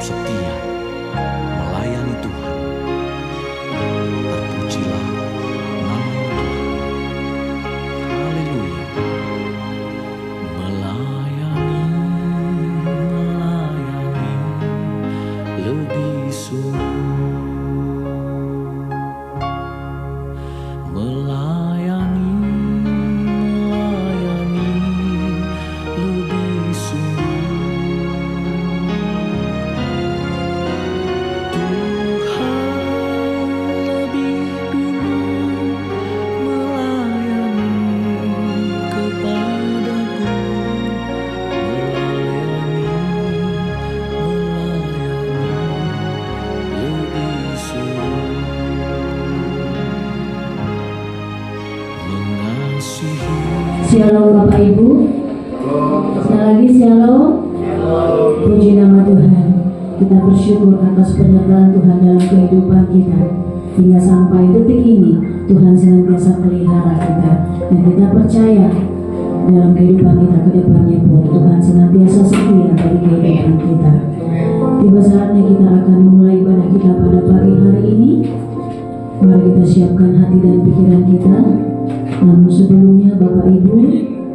setia melayani Tuhan. Terpujilah nama Tuhan. Haleluya. Melayani lebih sungguh. Melayani lebih sungguh. Tuhan lebih dulu melayani kepadaku. Melayani lebih sungguh. Shalom Bapak Ibu. Sekali lagi shalom. Puji nama Tuhan. Kita bersyukur atas penyertaan Tuhan dalam kehidupan kita. Hingga sampai detik ini Tuhan senantiasa pelihara kita. Dan kita percaya dalam kehidupan kita ke depannya pun Tuhan senantiasa setia bagi kehidupan kita. Tiba saatnya kita akan memulai ibadah kita pada pagi hari ini. Mari kita siapkan hati dan pikiran kita. Namun sebelumnya Bapak Ibu,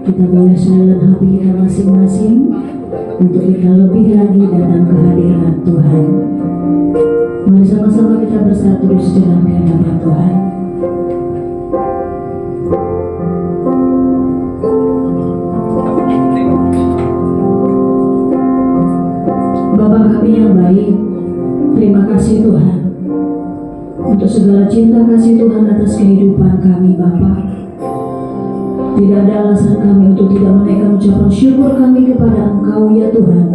kita boleh silent hati kita masing-masing untuk kita lebih lagi datang ke hadirat Tuhan. Mari sama-sama kita bersatu di dalam hadapan Tuhan. Bapa kami yang baik, terima kasih Tuhan untuk segala cinta kasih Tuhan atas kehidupan kami Bapa. Tidak ada alasan kami untuk tidak menaikkan ucapan syukur kami kepada Engkau ya Tuhan.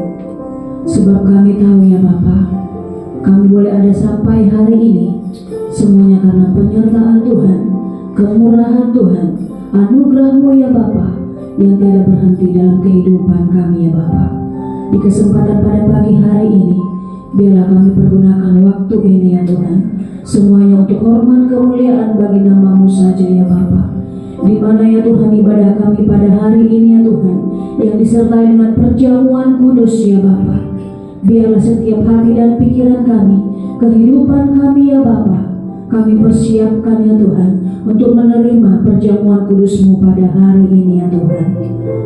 Sebab kami tahu ya Bapa, kami boleh ada sampai hari ini semuanya karena penyertaan Tuhan, kemurahan Tuhan, anugerah-Mu ya Bapa yang tidak berhenti dalam kehidupan kami ya Bapa. Di kesempatan pada pagi hari ini, biarlah kami pergunakan waktu ini ya Tuhan, semuanya untuk hormat kemuliaan bagi nama-Mu saja ya Bapa. Di mana ya Tuhan ibadah kami pada hari ini ya Tuhan, yang disertai dengan perjamuan kudus ya Bapa. Biarlah setiap hati dan pikiran kami, kehidupan kami ya Bapa, kami persiapkan ya Tuhan untuk menerima perjamuan kudus-Mu pada hari ini ya Tuhan.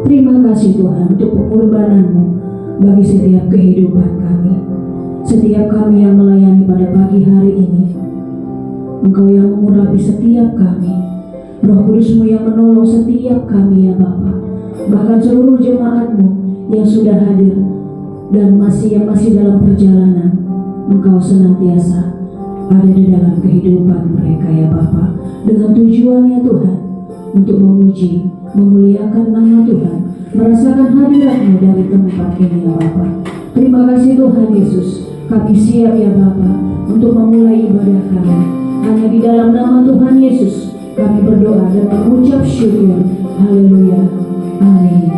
Terima kasih Tuhan untuk pengorbanan-Mu bagi setiap kehidupan kami. Setiap kami yang melayani pada pagi hari ini, Engkau yang mengurapi setiap kami. Roh Kudus-Mu yang menolong setiap kami ya Bapa. Bahkan seluruh jemaat-Mu yang sudah hadir dan yang masih dalam perjalanan, Engkau senantiasa ada di dalam kehidupan mereka ya Bapa. Dengan tujuannya Tuhan untuk memuji, memuliakan nama Tuhan, merasakan hadirat-Mu dari tempat ini ya Bapa. Terima kasih Tuhan Yesus. Kami siap ya Bapa untuk memulai ibadah kami. Hanya di dalam nama Tuhan Yesus kami berdoa dan mengucap syukur. Haleluya. Amin.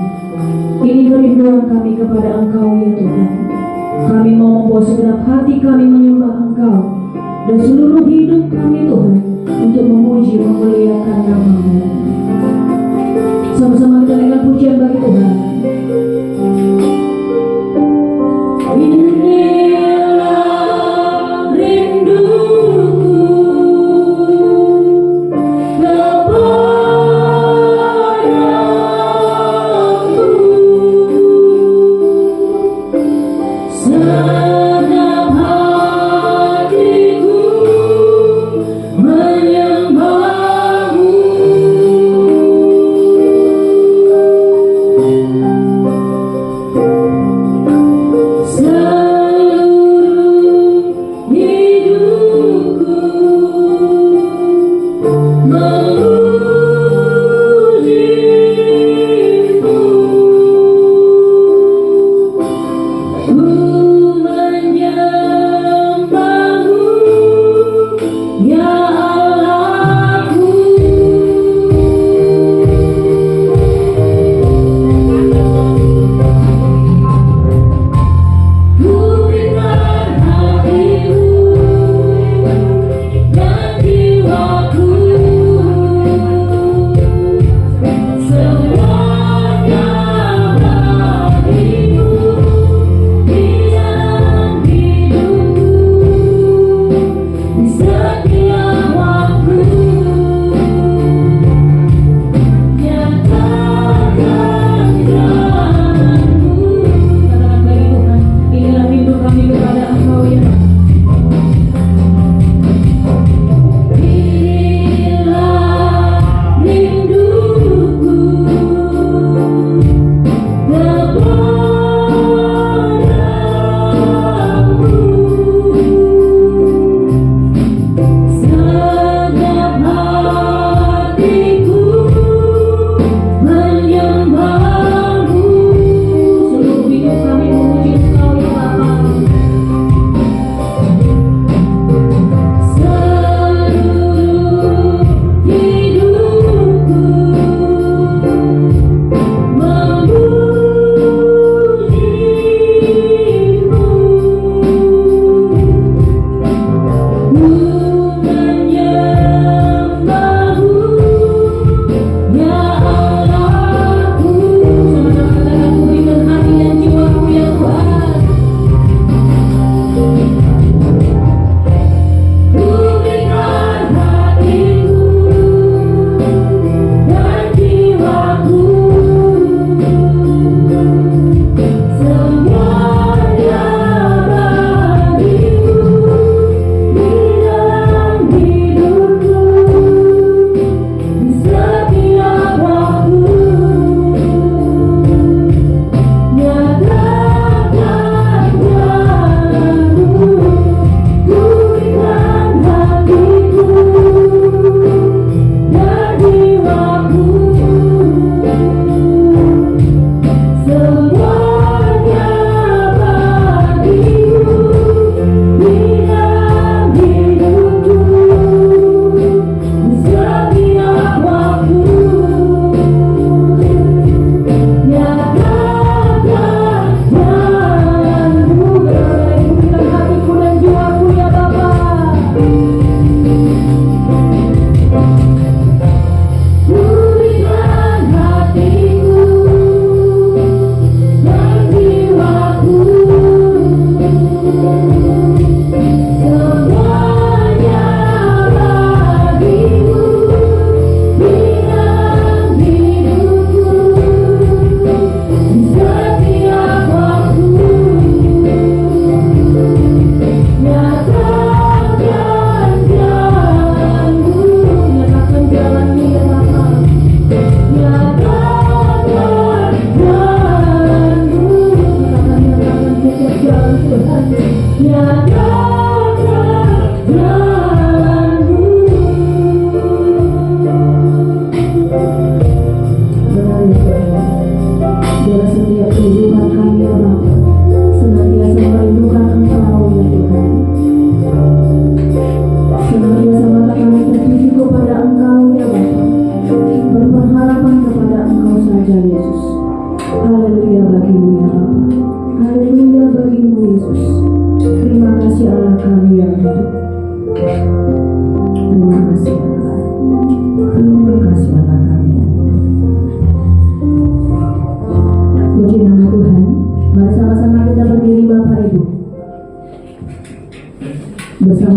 Ini kerinduan kami kepada Engkau ya Tuhan. Kami mau membawa segenap hati kami menyembah Engkau dan seluruh hidup kami Tuhan untuk memuji memuliakan nama-Mu. Sama-sama kita dengan pujian bagi Tuhan. Menyembah-Mu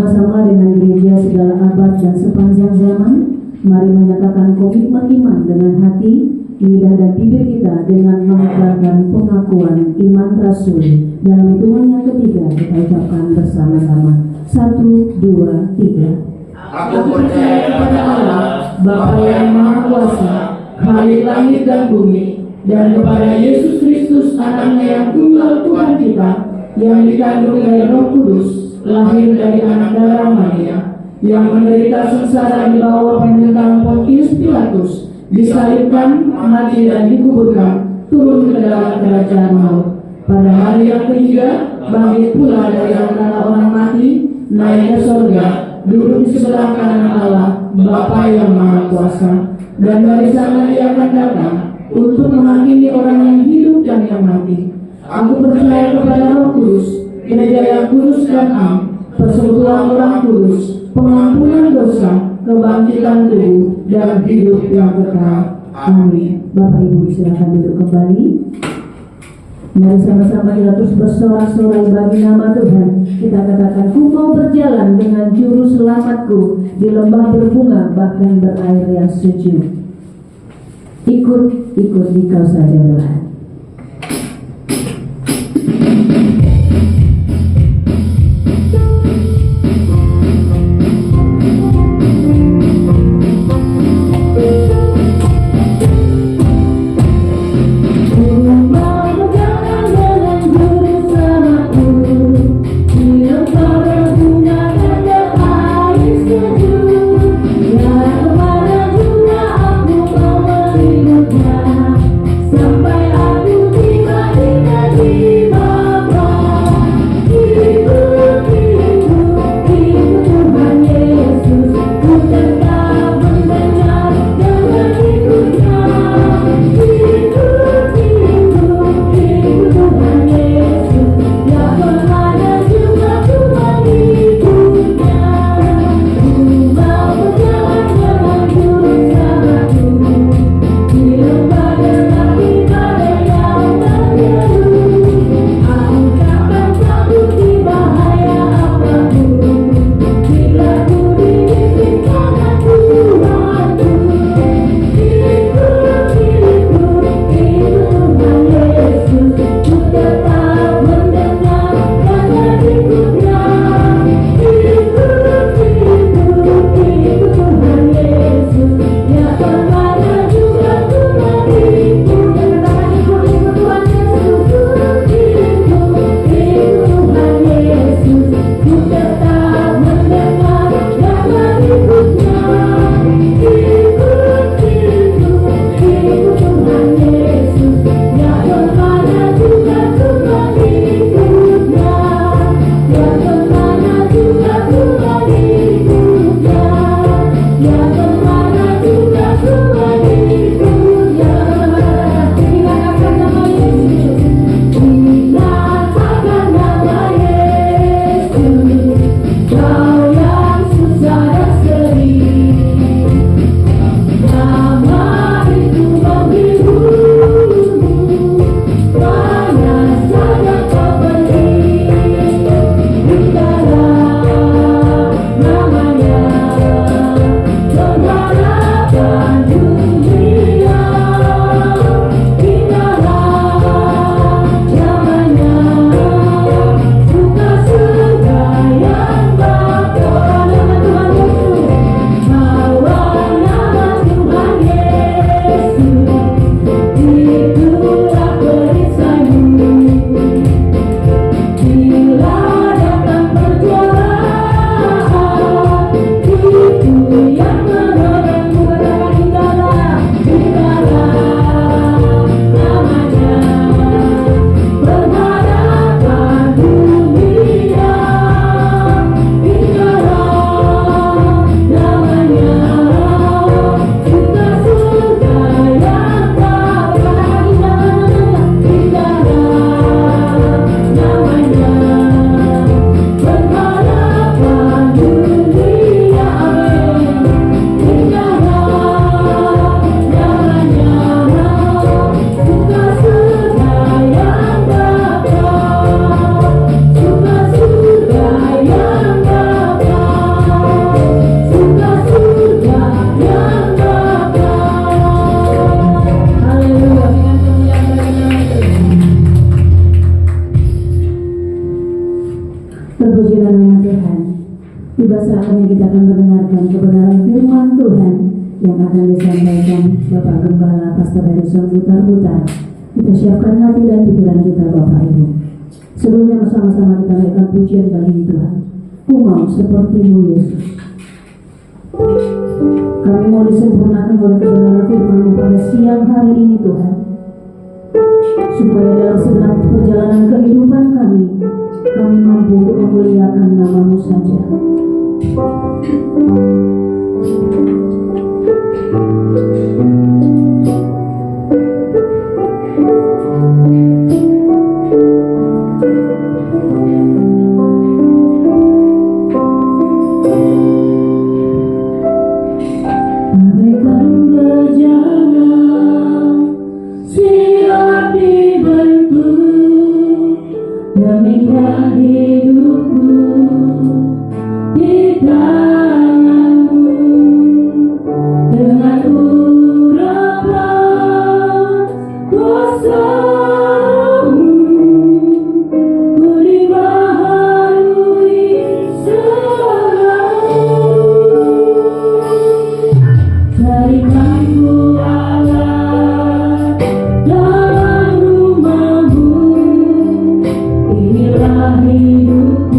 bersama-sama dengan gereja segala abad dan sepanjang zaman, mari menyatakan komitmen iman dengan hati, lidah dan bibir kita dengan mengucapkan pengakuan iman rasul. Dalam hitungan yang ketiga kita ucapkan bersama-sama. 1, 2, 3. Aku percaya kepada Allah, Bapa yang Maha Kuasa, Khalik langit dan bumi, dan kepada Yesus Kristus anaknya yang tunggal Tuhan kita, yang dikandung dari Roh Kudus, lahir dari anak darah Maria, yang menderita sengsara di bawah pemerintahan Pontius Pilatus, disalibkan, mati dan dikuburkan, turun ke dalam kerajaan maut. Pada hari yang ketiga, bangkit pula dari antara orang mati, naik ke surga, duduk di sebelah kanan Allah, Bapa yang Maha Kuasa, dan dari sana Dia akan datang untuk menghakimi orang yang hidup dan yang mati. Aku percaya kepada Roh Kudus, gereja yang kudus dan am, persekutuan orang kudus, pengampunan dosa, kebangkitan tubuh, dan hidup yang kekal. Amin. Bapak Ibu silakan duduk kembali. Mari sama-sama kita terus bersorak-sorai bagi nama Tuhan. Kita katakan, ku mau berjalan dengan juru selamatku di lembah berbunga bahkan berair yang sejuk. Ikut dikau saja Tuhan. Sampai Tiba saatnya kita akan mendengarkan kebenaran firman Tuhan yang akan disampaikan Bapak Gembala Pastor Harrison Butar-Butar. Kita siapkan hati dan pikiran kita Bapak Ibu. Sebelumnya bersama-sama kita naikkan pujian bagi Tuhan. Ku mau seperti-Mu Yesus. Kami mau disempurnakan oleh kebenaran firman-Mu pada siang hari ini Tuhan, supaya dalam segenap perjalanan kehidupan kami mampu untuk memuliakan nama-Mu saja. Bagaikan berjalan siap di baitmu, demikian hidupku di tangan-Mu. Dengan urapan kuasa-Mu, ku dibaharui selalu. Carikanku Allah dalam rumah-Mu, inilah hidupku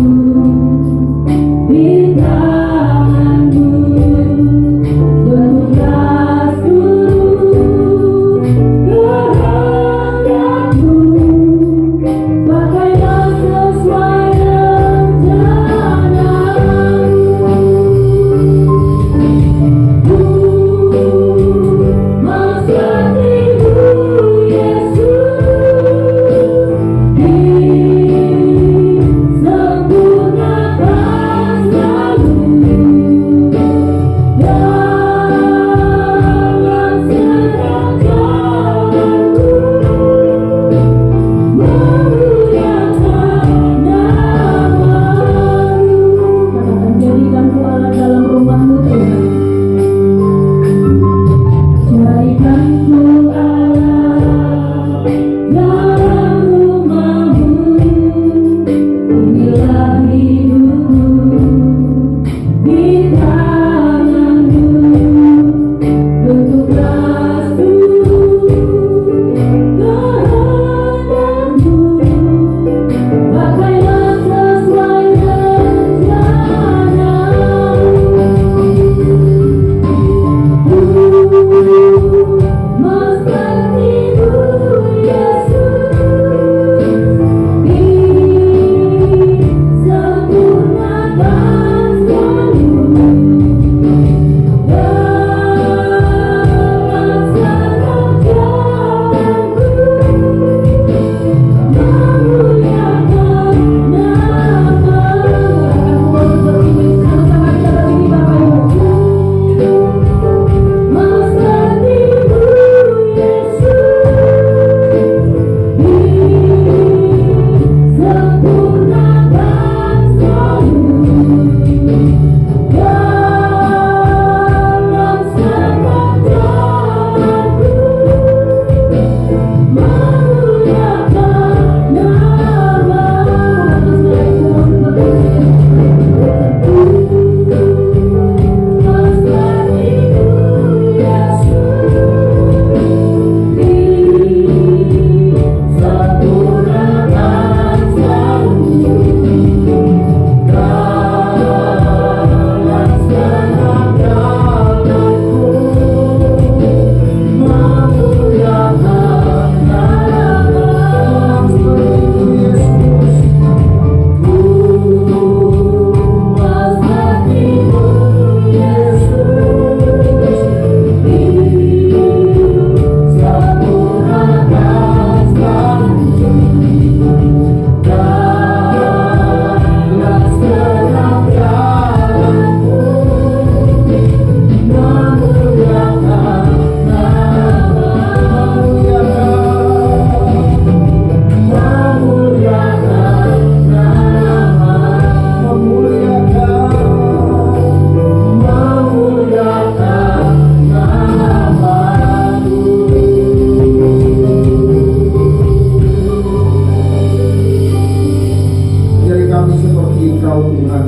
Engkau Tuhan,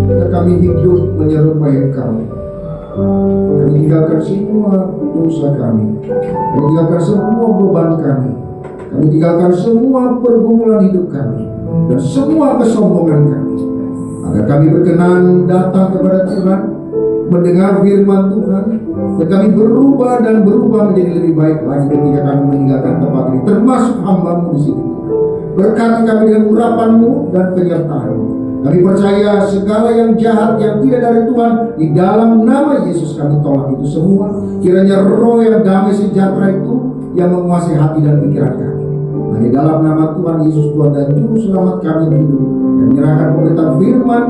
dan kami hidup menyerupai Engkau. Kami tinggalkan semua dosa kami, kami tinggalkan semua beban kami, kami tinggalkan semua pergumulan hidup kami dan semua kesombongan kami, agar kami berkenan datang kepada Tuhan, mendengar firman Tuhan, dan kami berubah menjadi lebih baik lagi ketika kami meninggalkan tempat ini, termasuk hamba-Mu di sini. Berkati kami dengan urapan-Mu dan penyertaan-Mu. Kami percaya segala yang jahat yang tidak dari Tuhan, di dalam nama Yesus kami tolak itu semua. Kiranya roh yang damai sejahtera itu yang menguasai hati dan pikiran kami. Hanya dalam nama Tuhan Yesus, Tuhan dan Juru Selamat kami hidup, dan menyerahkan pemerintahan firman,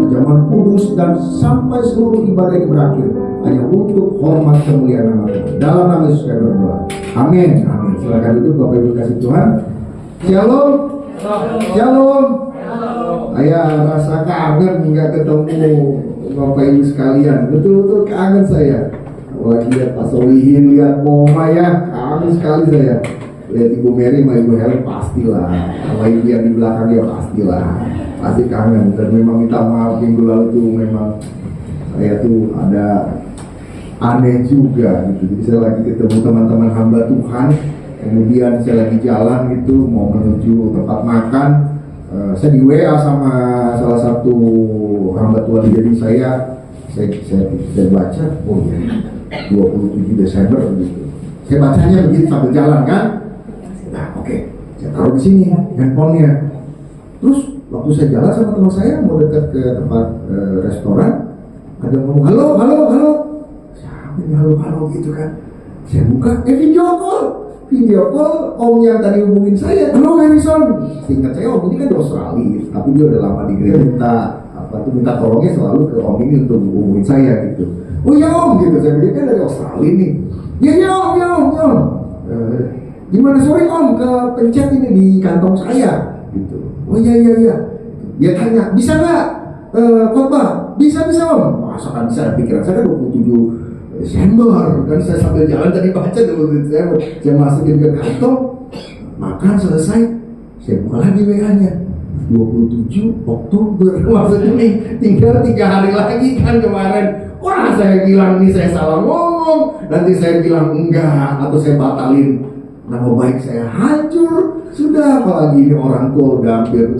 ajaran kudus, dan sampai seluruh ibadah ini berakhir hanya untuk hormat kemuliaan nama Tuhan. Dalam nama Yesus kami berdoa. Amin. Amin. Silakan duduk Bapak Ibu kasih Tuhan. Shalom. Shalom. Saya rasa kangen nggak ketemu Bapak Ibu sekalian. Betul-betul kangen saya. Lagi lihat Pak Solihin, lihat Moma ya, kangen sekali saya. Lihat Ibu Mary sama Ibu Helen pastilah, sama Ibu yang di belakang ya pastilah, pasti kangen. Dan memang minta maaf minggu lalu tuh memang saya tuh ada aneh juga gitu. Jadi saya lagi ketemu teman-teman hamba Tuhan, kemudian saya lagi jalan gitu mau menuju tempat makan. Saya di WA sama salah satu hamba Tuhan, jadi saya baca, oh ya 27 Desember gitu. Saya bacanya begitu sambil jalan kan. Nah oke, saya taruh di sini handphonenya. Terus waktu saya jalan sama teman saya mau dekat ke tempat restoran, ada yang ngomong halo. Siapa ini halo gitu kan? Saya buka, video call om yang tadi hubungin saya. Halo Harrison, seingat saya om ini kan di Australia, tapi dia udah lama di gereja. Minta tolongnya selalu ke om ini untuk hubungin saya gitu. Oh ya om gitu, saya bilang kan dari Australia nih. Ya om. Gimana sore om, ke pencet ini di kantong saya gitu. Oh iya. Dia tanya, bisa nggak khotbah? Bisa om. Masa kan bisa, pikiran saya kan 27 Desember, kan saya sambil jalan tadi baca dulu, saya masukin ke kantong, makan selesai, saya buka lagi WA-nya 27 Oktober, maksudnya nih tinggal 3 hari lagi kan kemarin. Wah saya bilang nih saya salah ngomong, nanti saya bilang enggak, atau saya batalin, nama baik saya hancur. Sudah, apalagi ini orang tua udah hampir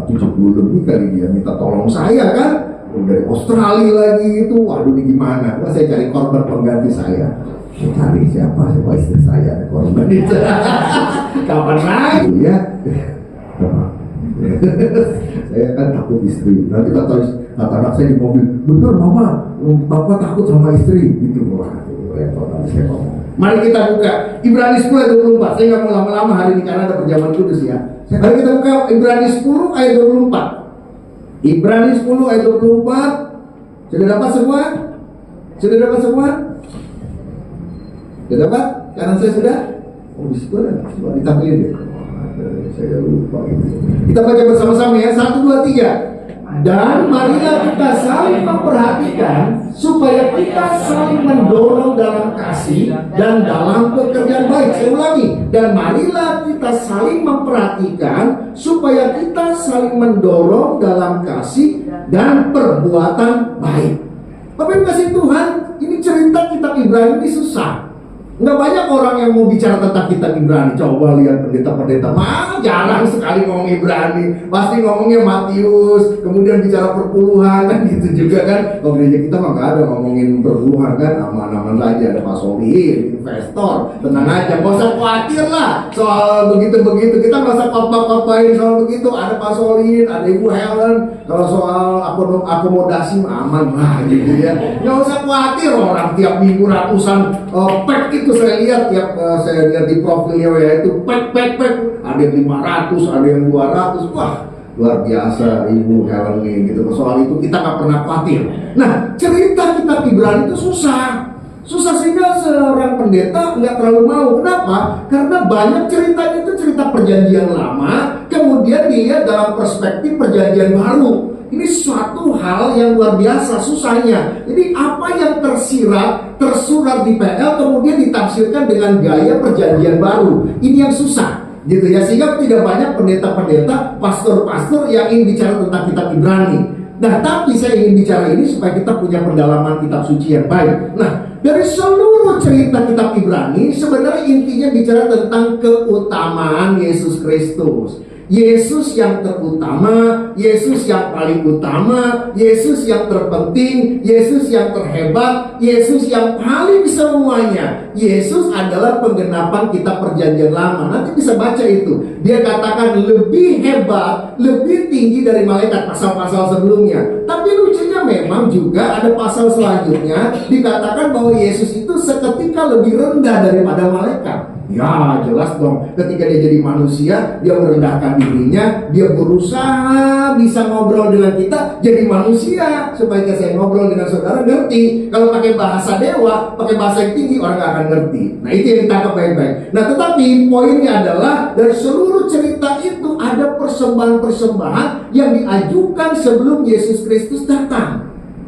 70 lebih kali dia minta tolong saya kan, dari Australia lagi itu, waduh ini gimana? Nah, saya cari korban pengganti saya. Saya cari siapa istri saya korban itu. Kapan lagi ya? Saya kan takut istri. Nanti kata anak saya di mobil, bener mama, bapak takut sama istri gitu. Waduh, saya ngomong. Mari kita buka Ibrani 10 ayat 24. Saya nggak mau lama-lama hari ini karena ada perjamuan kudus ya. Mari kita buka Ibrani 10 ayat 24. Ibrani 10 ayat 24. Sudah dapat semua? Sudah dapat? Kanan saya sudah? Oh disitu ada, coba ditampilin deh. Saya lupa gitu. Kita baca bersama-sama ya, 1, 2, 3. Dan marilah kita saling memperhatikan supaya kita saling mendorong dalam kasih dan dalam pekerjaan baik. Saya ulangi, dan marilah kita saling memperhatikan supaya kita saling mendorong dalam kasih dan perbuatan baik. Bapak Ibu kasih Tuhan, ini cerita kitab Ibrani ini susah. Nggak banyak orang yang mau bicara tentang kitab Ibrani. Coba lihat pendeta-pendeta, jarang sekali ngomong Ibrani. Pasti ngomongnya Matius, kemudian bicara perpuluhan kan gitu juga kan. Kalau gereja kita mah nggak ada ngomongin perpuluhan kan, aman-aman saja. Ada Pak Solihin, investor, tenang aja, nggak usah khawatir lah soal begitu-begitu. Kita nggak usah apa-apain soal begitu. Ada Pak Solihin, ada Ibu Helen. Kalau soal akomodasi aman lah gitu ya. Nggak usah khawatir, orang tiap minggu ratusan pack itu saya lihat di profilnya ya, itu pack ada yang 500, ada yang 200. Wah luar biasa Ibu Helen nih gitu. Soal itu kita nggak pernah khawatir. Nah cerita kitab Ibrani itu susah sehingga seorang pendeta nggak terlalu mau. Kenapa? Karena banyak ceritanya itu cerita perjanjian lama, kemudian dilihat dalam perspektif perjanjian baru. Ini suatu hal yang luar biasa susahnya. Jadi apa yang tersurat di PL kemudian ditafsirkan dengan gaya perjanjian baru. Ini yang susah. gitu ya, sehingga tidak banyak pendeta-pendeta, pastor-pastor yang ingin bicara tentang kitab Ibrani. Nah, tapi saya ingin bicara ini supaya kita punya pendalaman kitab suci yang baik. Nah, dari seluruh cerita kitab Ibrani sebenarnya intinya bicara tentang keutamaan Yesus Kristus. Yesus yang terutama, Yesus yang paling utama, Yesus yang terpenting, Yesus yang terhebat, Yesus yang paling semuanya. Yesus adalah penggenapan kitab Perjanjian Lama. Nanti bisa baca itu. Dia katakan lebih hebat, lebih tinggi dari malaikat, pasal-pasal sebelumnya. Tapi lucunya memang juga ada pasal selanjutnya dikatakan bahwa Yesus itu seketika lebih rendah daripada malaikat. Ya jelas dong, ketika dia jadi manusia, dia merendahkan dirinya, dia berusaha bisa ngobrol dengan kita jadi manusia, supaya saya ngobrol dengan saudara ngerti. Kalau pakai bahasa dewa, pakai bahasa yang tinggi, orang gak akan ngerti. Nah itu yang ditangkap baik-baik. Nah tetapi poinnya adalah dari seluruh cerita itu ada persembahan-persembahan yang diajukan sebelum Yesus Kristus datang.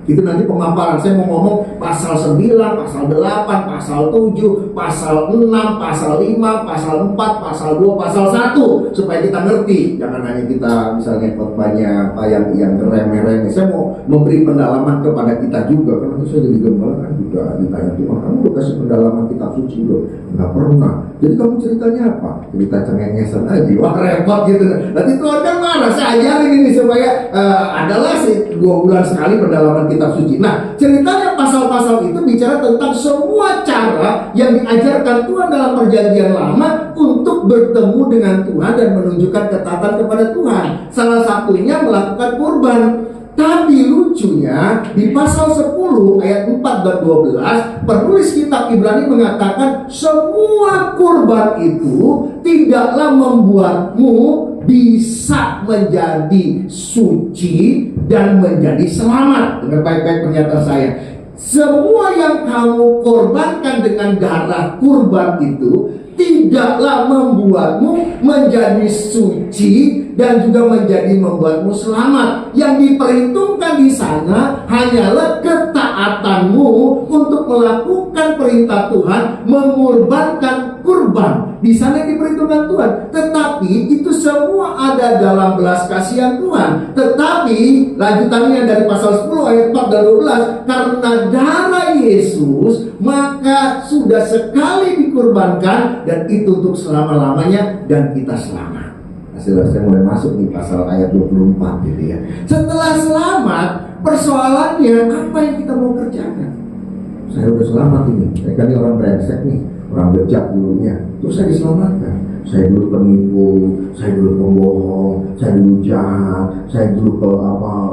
Itu nanti pemaparan. Saya mau ngomong pasal 9, pasal 8, pasal 7, pasal 6, pasal 5, pasal 4, pasal 2, pasal 1, supaya kita ngerti. Jangan hanya kita misalnya khotbahnya yang remeh-remeh. Saya mau memberi pendalaman kepada kita juga. Karena saya jadi gembala kan juga ditanya Tuhan, kamu udah kasih pendalaman kitab suci loh? Nggak pernah. Jadi kamu ceritanya apa? Cerita cengengesan aja. Wah repot gitu. Nanti Tuhan kan marah. Saya ajarin ini supaya adalah 2 bulan sekali pendalaman kitab suci. Nah, ceritanya pasal-pasal itu bicara tentang semua cara yang diajarkan Tuhan dalam Perjanjian Lama untuk bertemu dengan Tuhan dan menunjukkan ketaatan kepada Tuhan. Salah satunya melakukan kurban. Tapi lucunya di pasal 10 ayat 4 dan 12 penulis kitab Ibrani mengatakan semua kurban itu tidaklah membuatmu bisa menjadi suci dan menjadi selamat. Dengar baik-baik pernyataan saya. Semua yang kamu korbankan dengan darah kurban itu tidaklah membuatmu menjadi suci dan juga membuatmu selamat. Yang diperhitungkan di sana hanyalah ketaatanmu untuk melakukan perintah Tuhan, mengorbankan kurban. Di sana diperhitungkan Tuhan. Tetapi itu semua ada dalam belas kasihan Tuhan. Tetapi lanjutannya dari pasal 10 ayat 4 dan 12, karena darah Yesus maka sudah sekali dikurbankan, dan itu untuk selama-lamanya, dan kita selamat. Saya mulai masuk nih pasal ayat 24 gitu ya. Setelah selamat, persoalannya apa yang kita mau kerjakan? Saya udah selamat ini. Saya kan ini orang brengsek nih, orang bejat dulunya. Terus saya diselamatkan. Saya dulu penipu, saya dulu pembohong, saya dulu jahat, saya dulu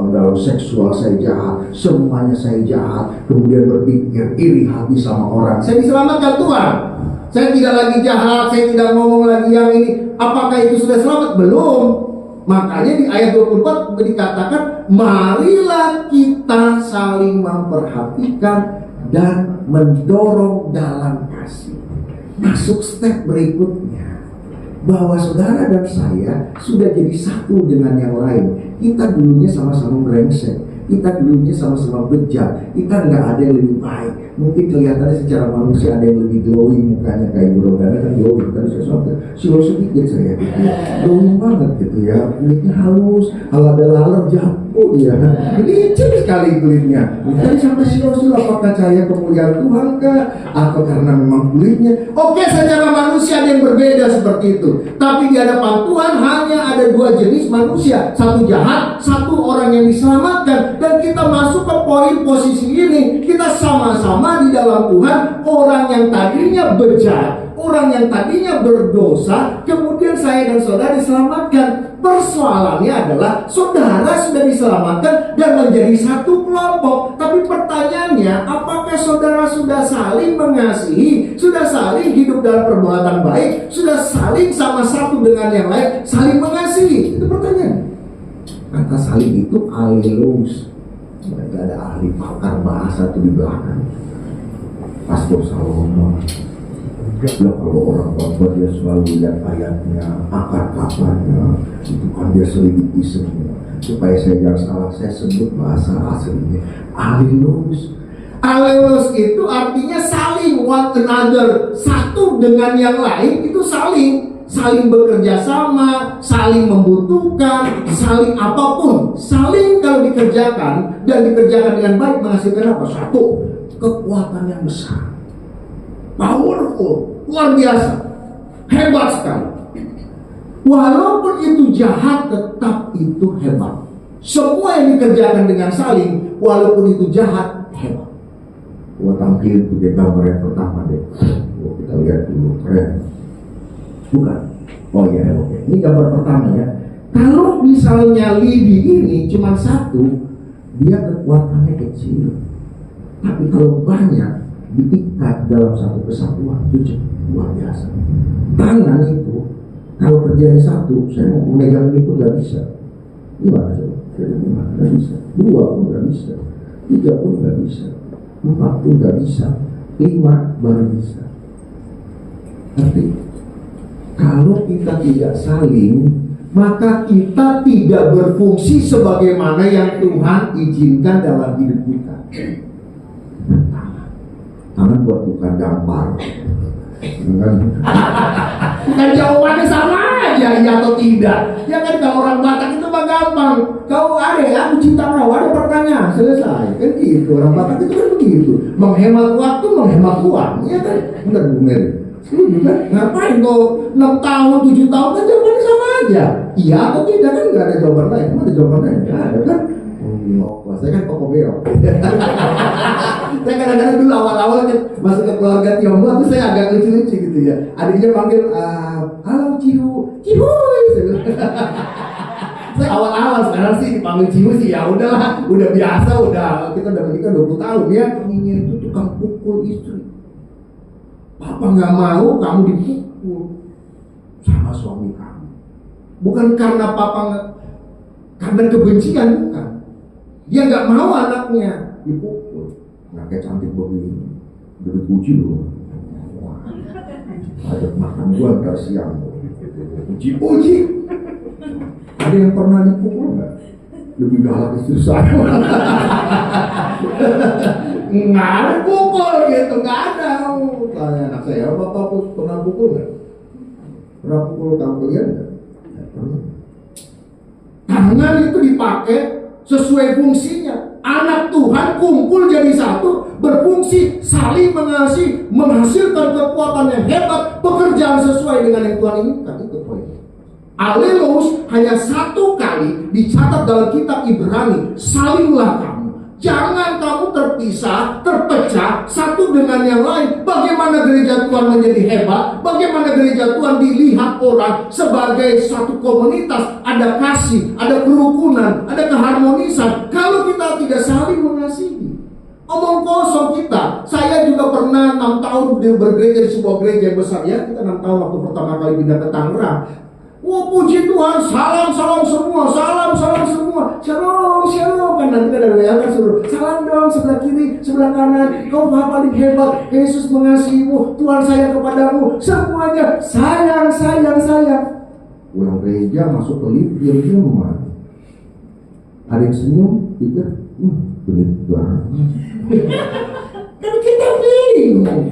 dalam seksual saya jahat, semuanya saya jahat. Kemudian berpikir iri hati sama orang. Saya diselamatkan Tuhan. Saya tidak lagi jahat, saya tidak ngomong lagi yang ini. Apakah itu sudah selamat? Belum. Makanya di ayat 24 dikatakan, marilah kita saling memperhatikan dan mendorong dalam kasih. Masuk step berikutnya, bahwa saudara dan saya sudah jadi satu dengan yang lain. Kita dulunya sama-sama brengsek, kita dulunya sama-sama bejat, kita nggak ada yang lebih baik. Mungkin kelihatannya secara manusia ada yang lebih glowing mukanya, kayak Bro Gana kan glowing. Tadi saya sampai silau sedikit saya, glowing banget gitu ya, kulitnya halus, kalau ada laler jatuh ya, licin sekali kulitnya. Tadi sampai silau-silau, apakah cahaya kemuliaan Tuhan kah, atau karena memang kulitnya? Oke, secara manusia ada yang berbeda seperti itu. Tapi di hadapan Tuhan hanya ada 2 jenis manusia, satu jahat, satu orang yang diselamatkan. Dan kita masuk ke poin posisi ini, kita sama-sama di dalam Tuhan. Orang yang tadinya bejat, orang yang tadinya berdosa, kemudian saya dan saudara diselamatkan. Persoalannya adalah saudara sudah diselamatkan dan menjadi satu kelompok. Tapi pertanyaannya, apakah saudara sudah saling mengasihi, sudah saling hidup dalam perbuatan baik, sudah saling sama satu dengan yang lain, saling mengasihi? Itu pertanyaan. Kata saling itu alilus. Mereka ada ahli pakar bahasa tuh di belakang. Pastor Salomo. Ya kalau orang tua dia selalu lihat ayatnya, akar kabarnya, itu kan dia selidiki semua. Supaya saya jangan salah, saya sebut bahasa aslinya alilus. Alilus itu artinya saling, one another, satu dengan yang lain itu saling. saling bekerja sama, saling membutuhkan, saling apapun, saling kalau dikerjakan dan dikerjakan dengan baik menghasilkan apa? Satu, kekuatan yang besar, powerful, luar biasa, hebat sekali. Walaupun itu jahat, tetap itu hebat. Semua yang dikerjakan dengan saling, walaupun itu jahat, hebat. Gua tampil itu dia gambar yang pertama deh. Kita lihat dulu, keren. Bukan? Oh iya, oke. Ini gambar pertama ya. Kalau misalnya lidi ini cuma satu, dia kekuatannya kecil. Tapi kalau banyak diikat dalam satu kesatuan, itu luar biasa. Tangan itu, kalau kerjanya satu, saya mau memegang ini pun nggak bisa. Gimana coba? Nggak bisa. Dua pun nggak bisa. Tiga pun nggak bisa. Empat pun nggak bisa. Lima baru bisa. Tapi kalau kita tidak saling, maka kita tidak berfungsi sebagaimana yang Tuhan izinkan dalam hidup kita. Tangan buat bukan dampar. Kan jawabannya sama aja, iya atau tidak. Ya kan kalau orang Batak itu mah gampang. Kau ada ya, aku cinta kau, ada pertanyaan, selesai. Kan gitu, orang Batak itu kan begitu. Menghemat waktu, menghemat uang. Iya kan? Benar Bu Mary. Kan? Ngapain kau 6 tahun, 7 tahun kan jawabannya sama aja. Iya atau tidak kan nggak ada jawaban lain. Emang ada jawaban lain? Nggak ada kan? Oh, saya kan koko beok. Saya kadang-kadang dulu awal-awal kan masuk ke keluarga Tionghoa tuh saya agak lucu-lucu gitu ya. Adiknya panggil, halo Cihu, Cihuy. Saya awal-awal, sekarang sih dipanggil Cihu sih ya udahlah, udah biasa, udah kita udah menikah 20 tahun ya. Suaminya itu tukang pukul istri. Papa nggak mau kamu dipukul sama suami kamu. Bukan karena papa karena kebencian, bukan. Dia nggak mau anaknya dipukul. Anaknya cantik begini, udah puji loh. Ajak makan gua ntar siang. Puji-puji. Ada yang pernah dipukul nggak? Lebih galak istri saya. Nggak ada pukul gitu, nggak ada. Tanya anak saya, bapak pernah pukul nggak? Pernah pukul kamu kalian nggak? Pernah. Tangan itu dipakai sesuai fungsinya. Anak Tuhan kumpul jadi satu, berfungsi, saling mengasihi, menghasilkan kekuatan yang hebat, pekerjaan sesuai dengan yang Tuhan inginkan. Itu poinnya. Alelos hanya satu kali dicatat dalam kitab Ibrani. Salinglah kamu. Jangan kamu terpisah, terpecah satu dengan yang lain. Bagaimana gereja Tuhan menjadi hebat? Bagaimana gereja Tuhan dilihat orang sebagai satu komunitas? Ada kasih, ada kerukunan, ada keharmonisan. Kalau kita tidak saling mengasihi, omong kosong kita. Saya juga pernah 6 tahun bergereja di sebuah gereja yang besar ya. Kita 6 tahun waktu pertama kali pindah ke Tangerang. Oh puji Tuhan, salam semua, salam semua, shalom kan nanti ada WA kan suruh salam dong sebelah kiri, sebelah kanan, kau paling hebat, Yesus mengasihimu, Tuhan sayang kepadamu, semuanya sayang. Pulang gereja masuk ke lift, diam ada yang senyum, pikir, bener banget. Kan kita bingung,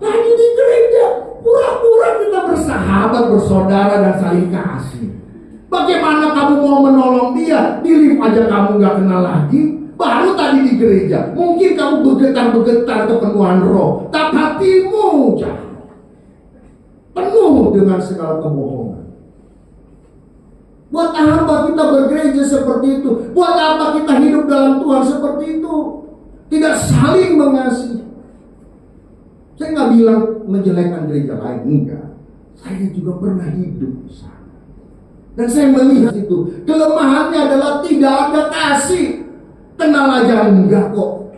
tadi di gereja pura-pura kita bersahabat, bersaudara dan saling kasih. Bagaimana kamu mau menolong dia? Di lift aja kamu gak kenal lagi. Baru tadi di gereja, mungkin kamu bergetar-bergetar kepenuhan roh, tapi hatimu jauh, penuh dengan segala kebohongan. Buat apa kita bergereja seperti itu? Buat apa kita hidup dalam Tuhan seperti itu? Tidak saling mengasihi. Saya nggak bilang menjelekkan gereja lain, enggak. Saya juga pernah hidup di sana. Dan saya melihat itu. Kelemahannya adalah tidak ada kasih. Kenal aja enggak kok.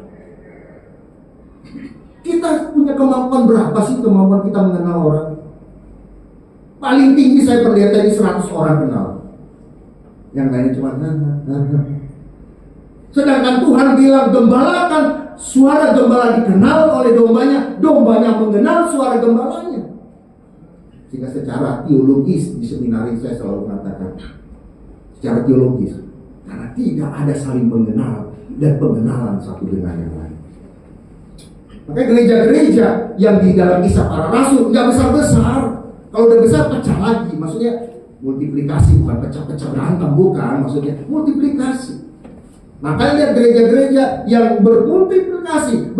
Kita punya kemampuan berapa sih kemampuan kita mengenal orang? Paling tinggi saya perlihat tadi 100 orang kenal. Yang lainnya cuma Sedangkan Tuhan bilang gembalakan. Suara gembala dikenal oleh dombanya, dombanya mengenal suara gembalanya. Sehingga secara teologis di seminari saya selalu mengatakan, secara teologis, karena tidak ada saling mengenal dan pengenalan satu dengan yang lain. Makanya gereja-gereja yang di dalam kisah para rasul nggak besar-besar, Kalau udah besar pecah lagi, maksudnya multiplikasi, bukan pecah-pecah berantem, bukan, maksudnya multiplikasi. Makanya lihat gereja-gereja yang bermultiplikasi,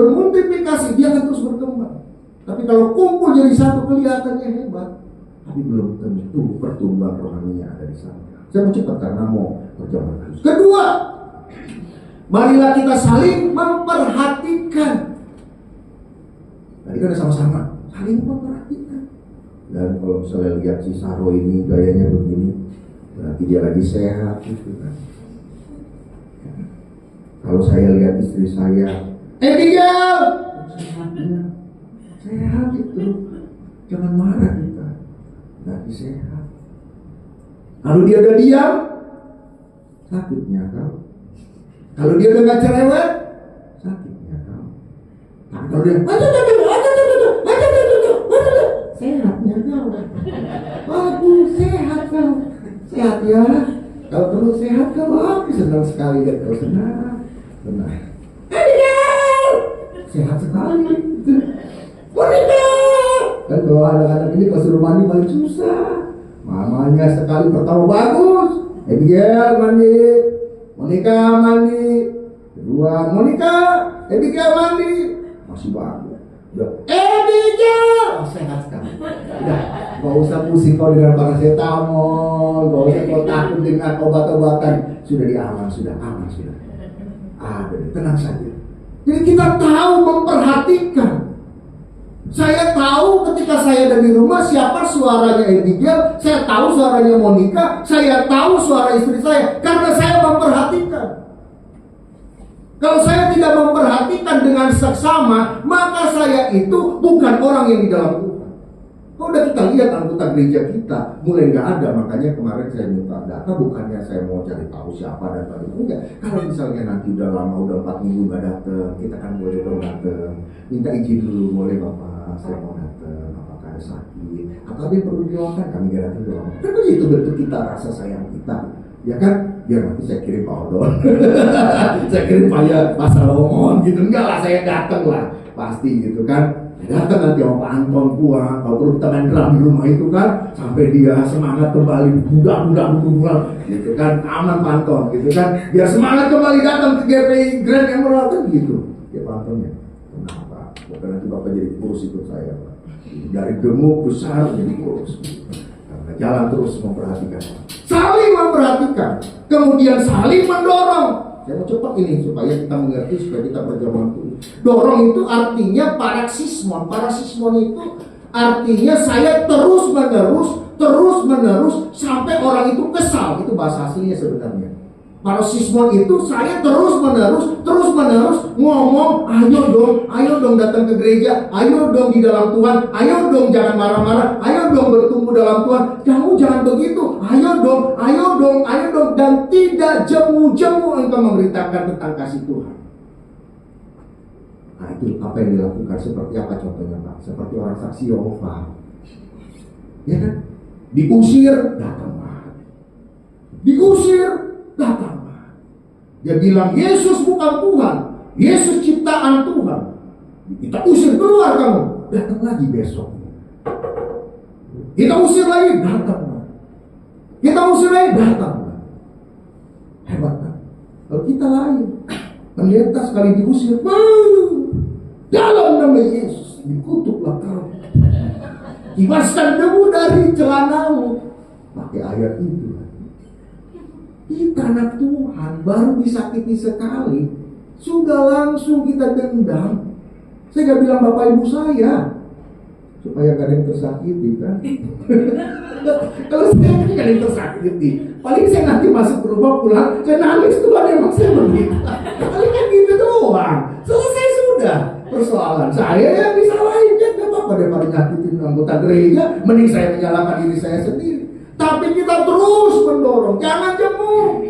dia akan terus berkembang. Tapi kalau kumpul jadi satu kelihatannya hebat, tapi belum tentu pertumbuhan rohaninya ada di sana. Saya mau cepat karena mau perjalanan terus. Kedua, marilah kita saling memperhatikan. Tadi kan ada sama-sama saling memperhatikan. Dan kalau misalnya lihat si Saro ini gayanya begini, berarti dia lagi sehat gitu kan. Kalau saya lihat istri saya, Abigail, sehat itu, jangan marah kita, berarti sehat. Kalau dia udah diam, sakitnya kau. Kalau dia udah gak cerewet, sakitnya kau. Tapi kalau dia sehatnya kau. Bagus, sehat kau. Sehat ya. Kalau perlu sehat kau, aku senang sekali dan kau senang. Benar. Abigail, sehat sekali. Monica. Kan kalau anak-anak ini kalau suruh mandi paling susah. Mamanya sekali pertama bagus. Abigail mandi. Monica mandi. Kedua, Monica. Abigail mandi. Masih bagus. Udah. Abigail, sehat sekali. Udah. Gak usah pusing kau dengan paracetamol. Gak usah kau takut dengan obat-obatan. Sudah diaman, sudah aman, sudah. Tenang saja. Jadi kita tahu memperhatikan. Saya tahu ketika saya ada di rumah siapa suaranya Abigail, saya tahu suaranya Monica, saya tahu suara istri saya karena saya memperhatikan. Kalau saya tidak memperhatikan dengan seksama, maka saya itu bukan orang yang di dalam Tuhan. Kalau udah kita lihat anggota gereja kita mulai nggak ada, makanya kemarin saya minta data, bukannya saya mau cari tahu siapa dan bagaimana, enggak. Kalau misalnya nanti udah lama, udah 4 minggu nggak datang, kita kan boleh dong datang, minta izin dulu, boleh Bapak, saya mau datang, apakah ada sakit, atau ada yang perlu didoakan, kami nggak datang doang. Kan begitu bentuk kita, rasa sayang kita, ya kan? Biar nanti saya kirim Pak Odon, saya kirim Pak Salomon, gitu, enggak lah, saya datang lah, pasti gitu kan. Datang nanti sama Pak Anton pulang, kalau perlu kita main drum di rumah itu kan, sampai dia semangat kembali, budak, gitu kan, aman Pak Anton, gitu kan, biar semangat kembali datang ke GPI Grand Emerald kan gitu. Ya Pak Anton ya, kenapa? Bukan nanti Bapak jadi kurus ikut saya, Pak. Dari gemuk besar jadi kurus. Karena jalan terus memperhatikan, saling memperhatikan, kemudian saling mendorong. Saya mau cepat ini supaya kita mengerti, supaya kita berjalan dulu. Dorong itu artinya paraksismon. Paraksismon itu artinya saya terus menerus sampai orang itu kesal. Itu bahasa aslinya sebenarnya. Paraksismon itu saya terus menerus ngomong, ayo dong datang ke gereja, ayo dong di dalam Tuhan, ayo dong jangan marah-marah, ayo dong bertumbuh dalam Tuhan, kamu jangan begitu, ayo dong, dan tidak jemu-jemu engkau memberitakan tentang kasih Tuhan. Nah itu apa yang dilakukan, seperti apa contohnya Pak? Seperti orang saksi Yehova, ya kan? Diusir, datang Pak. Diusir, datang. Dia bilang Yesus bukan Tuhan, Yesus ciptaan Tuhan. Kita usir keluar kamu, datang lagi besok. Kita usir lagi, datang. Kita usir lagi, datang. Hebat kan? Kalau kita lain, pendeta sekali diusir, dalam nama Yesus dikutuklah kau. Kibaskan debu dari celanamu. Pakai ayat itu. Kita anak Tuhan baru disakiti sekali, sudah langsung kita dendam. Saya gak bilang bapak ibu saya supaya gak ada yang tersakiti kan. Kalau saya gak ada yang tersakiti, paling saya nanti masuk ke rumah pulang, saya nangis Tuhan emang saya begitu. Paling kan gitu doang, selesai sudah persoalan. Saya yang disalahin kan gak apa-apa daripada nyakitin anggota gereja, mending saya menyalahkan diri saya sendiri. Tapi kita terus mendorong, jangan jemu.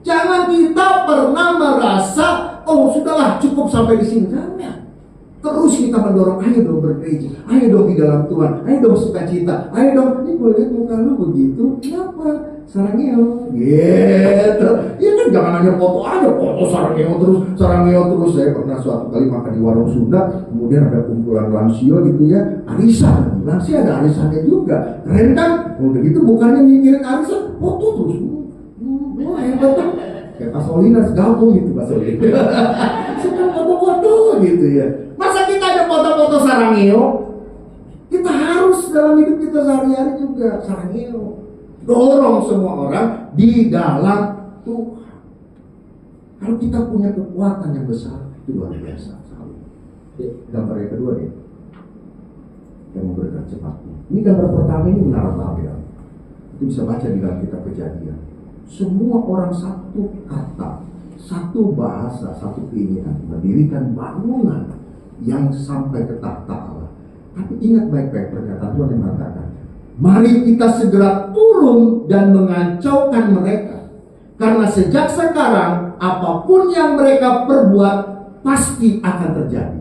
Jangan kita pernah merasa, oh sudahlah cukup sampai di sini. Jangan. Terus kita mendorong, ayo dong bergereja, ayo dong di dalam Tuhan, ayo dong sukacita, ayo dong. Ini gue lihat muka lu begitu, kenapa? Sarangnya gitu. Ya kan jangan hanya foto aja, foto sarangeo terus. Saya pernah suatu kali makan di warung Sunda, kemudian ada kumpulan lansia gitu ya, arisan. Lansia ada arisannya juga, keren kan? Udah gitu bukannya mikirin arisan, foto terus. Hebat kan? Kayak Pak Solinas gabung gitu Pak Solinas. Suka foto-foto gitu ya. Masa kita ada foto-foto sarangeo? Kita harus dalam hidup kita sehari-hari juga sarangeo. Dorong semua orang di dalam Tuhan. Kalau kita punya kekuatan yang besar, itu luar biasa sekali. Gambar yang kedua nih, yang mau bergerak cepat. Ini gambar pertama ini menara Babel. Itu bisa baca di dalam kitab Kejadian. Semua orang satu kata, satu bahasa, satu keinginan mendirikan bangunan yang sampai ke tahta Allah. Tapi ingat baik-baik pernyataan Tuhan yang mengatakan, mari kita segera turun dan mengacaukan mereka. Karena sejak sekarang, apapun yang mereka perbuat, pasti akan terjadi.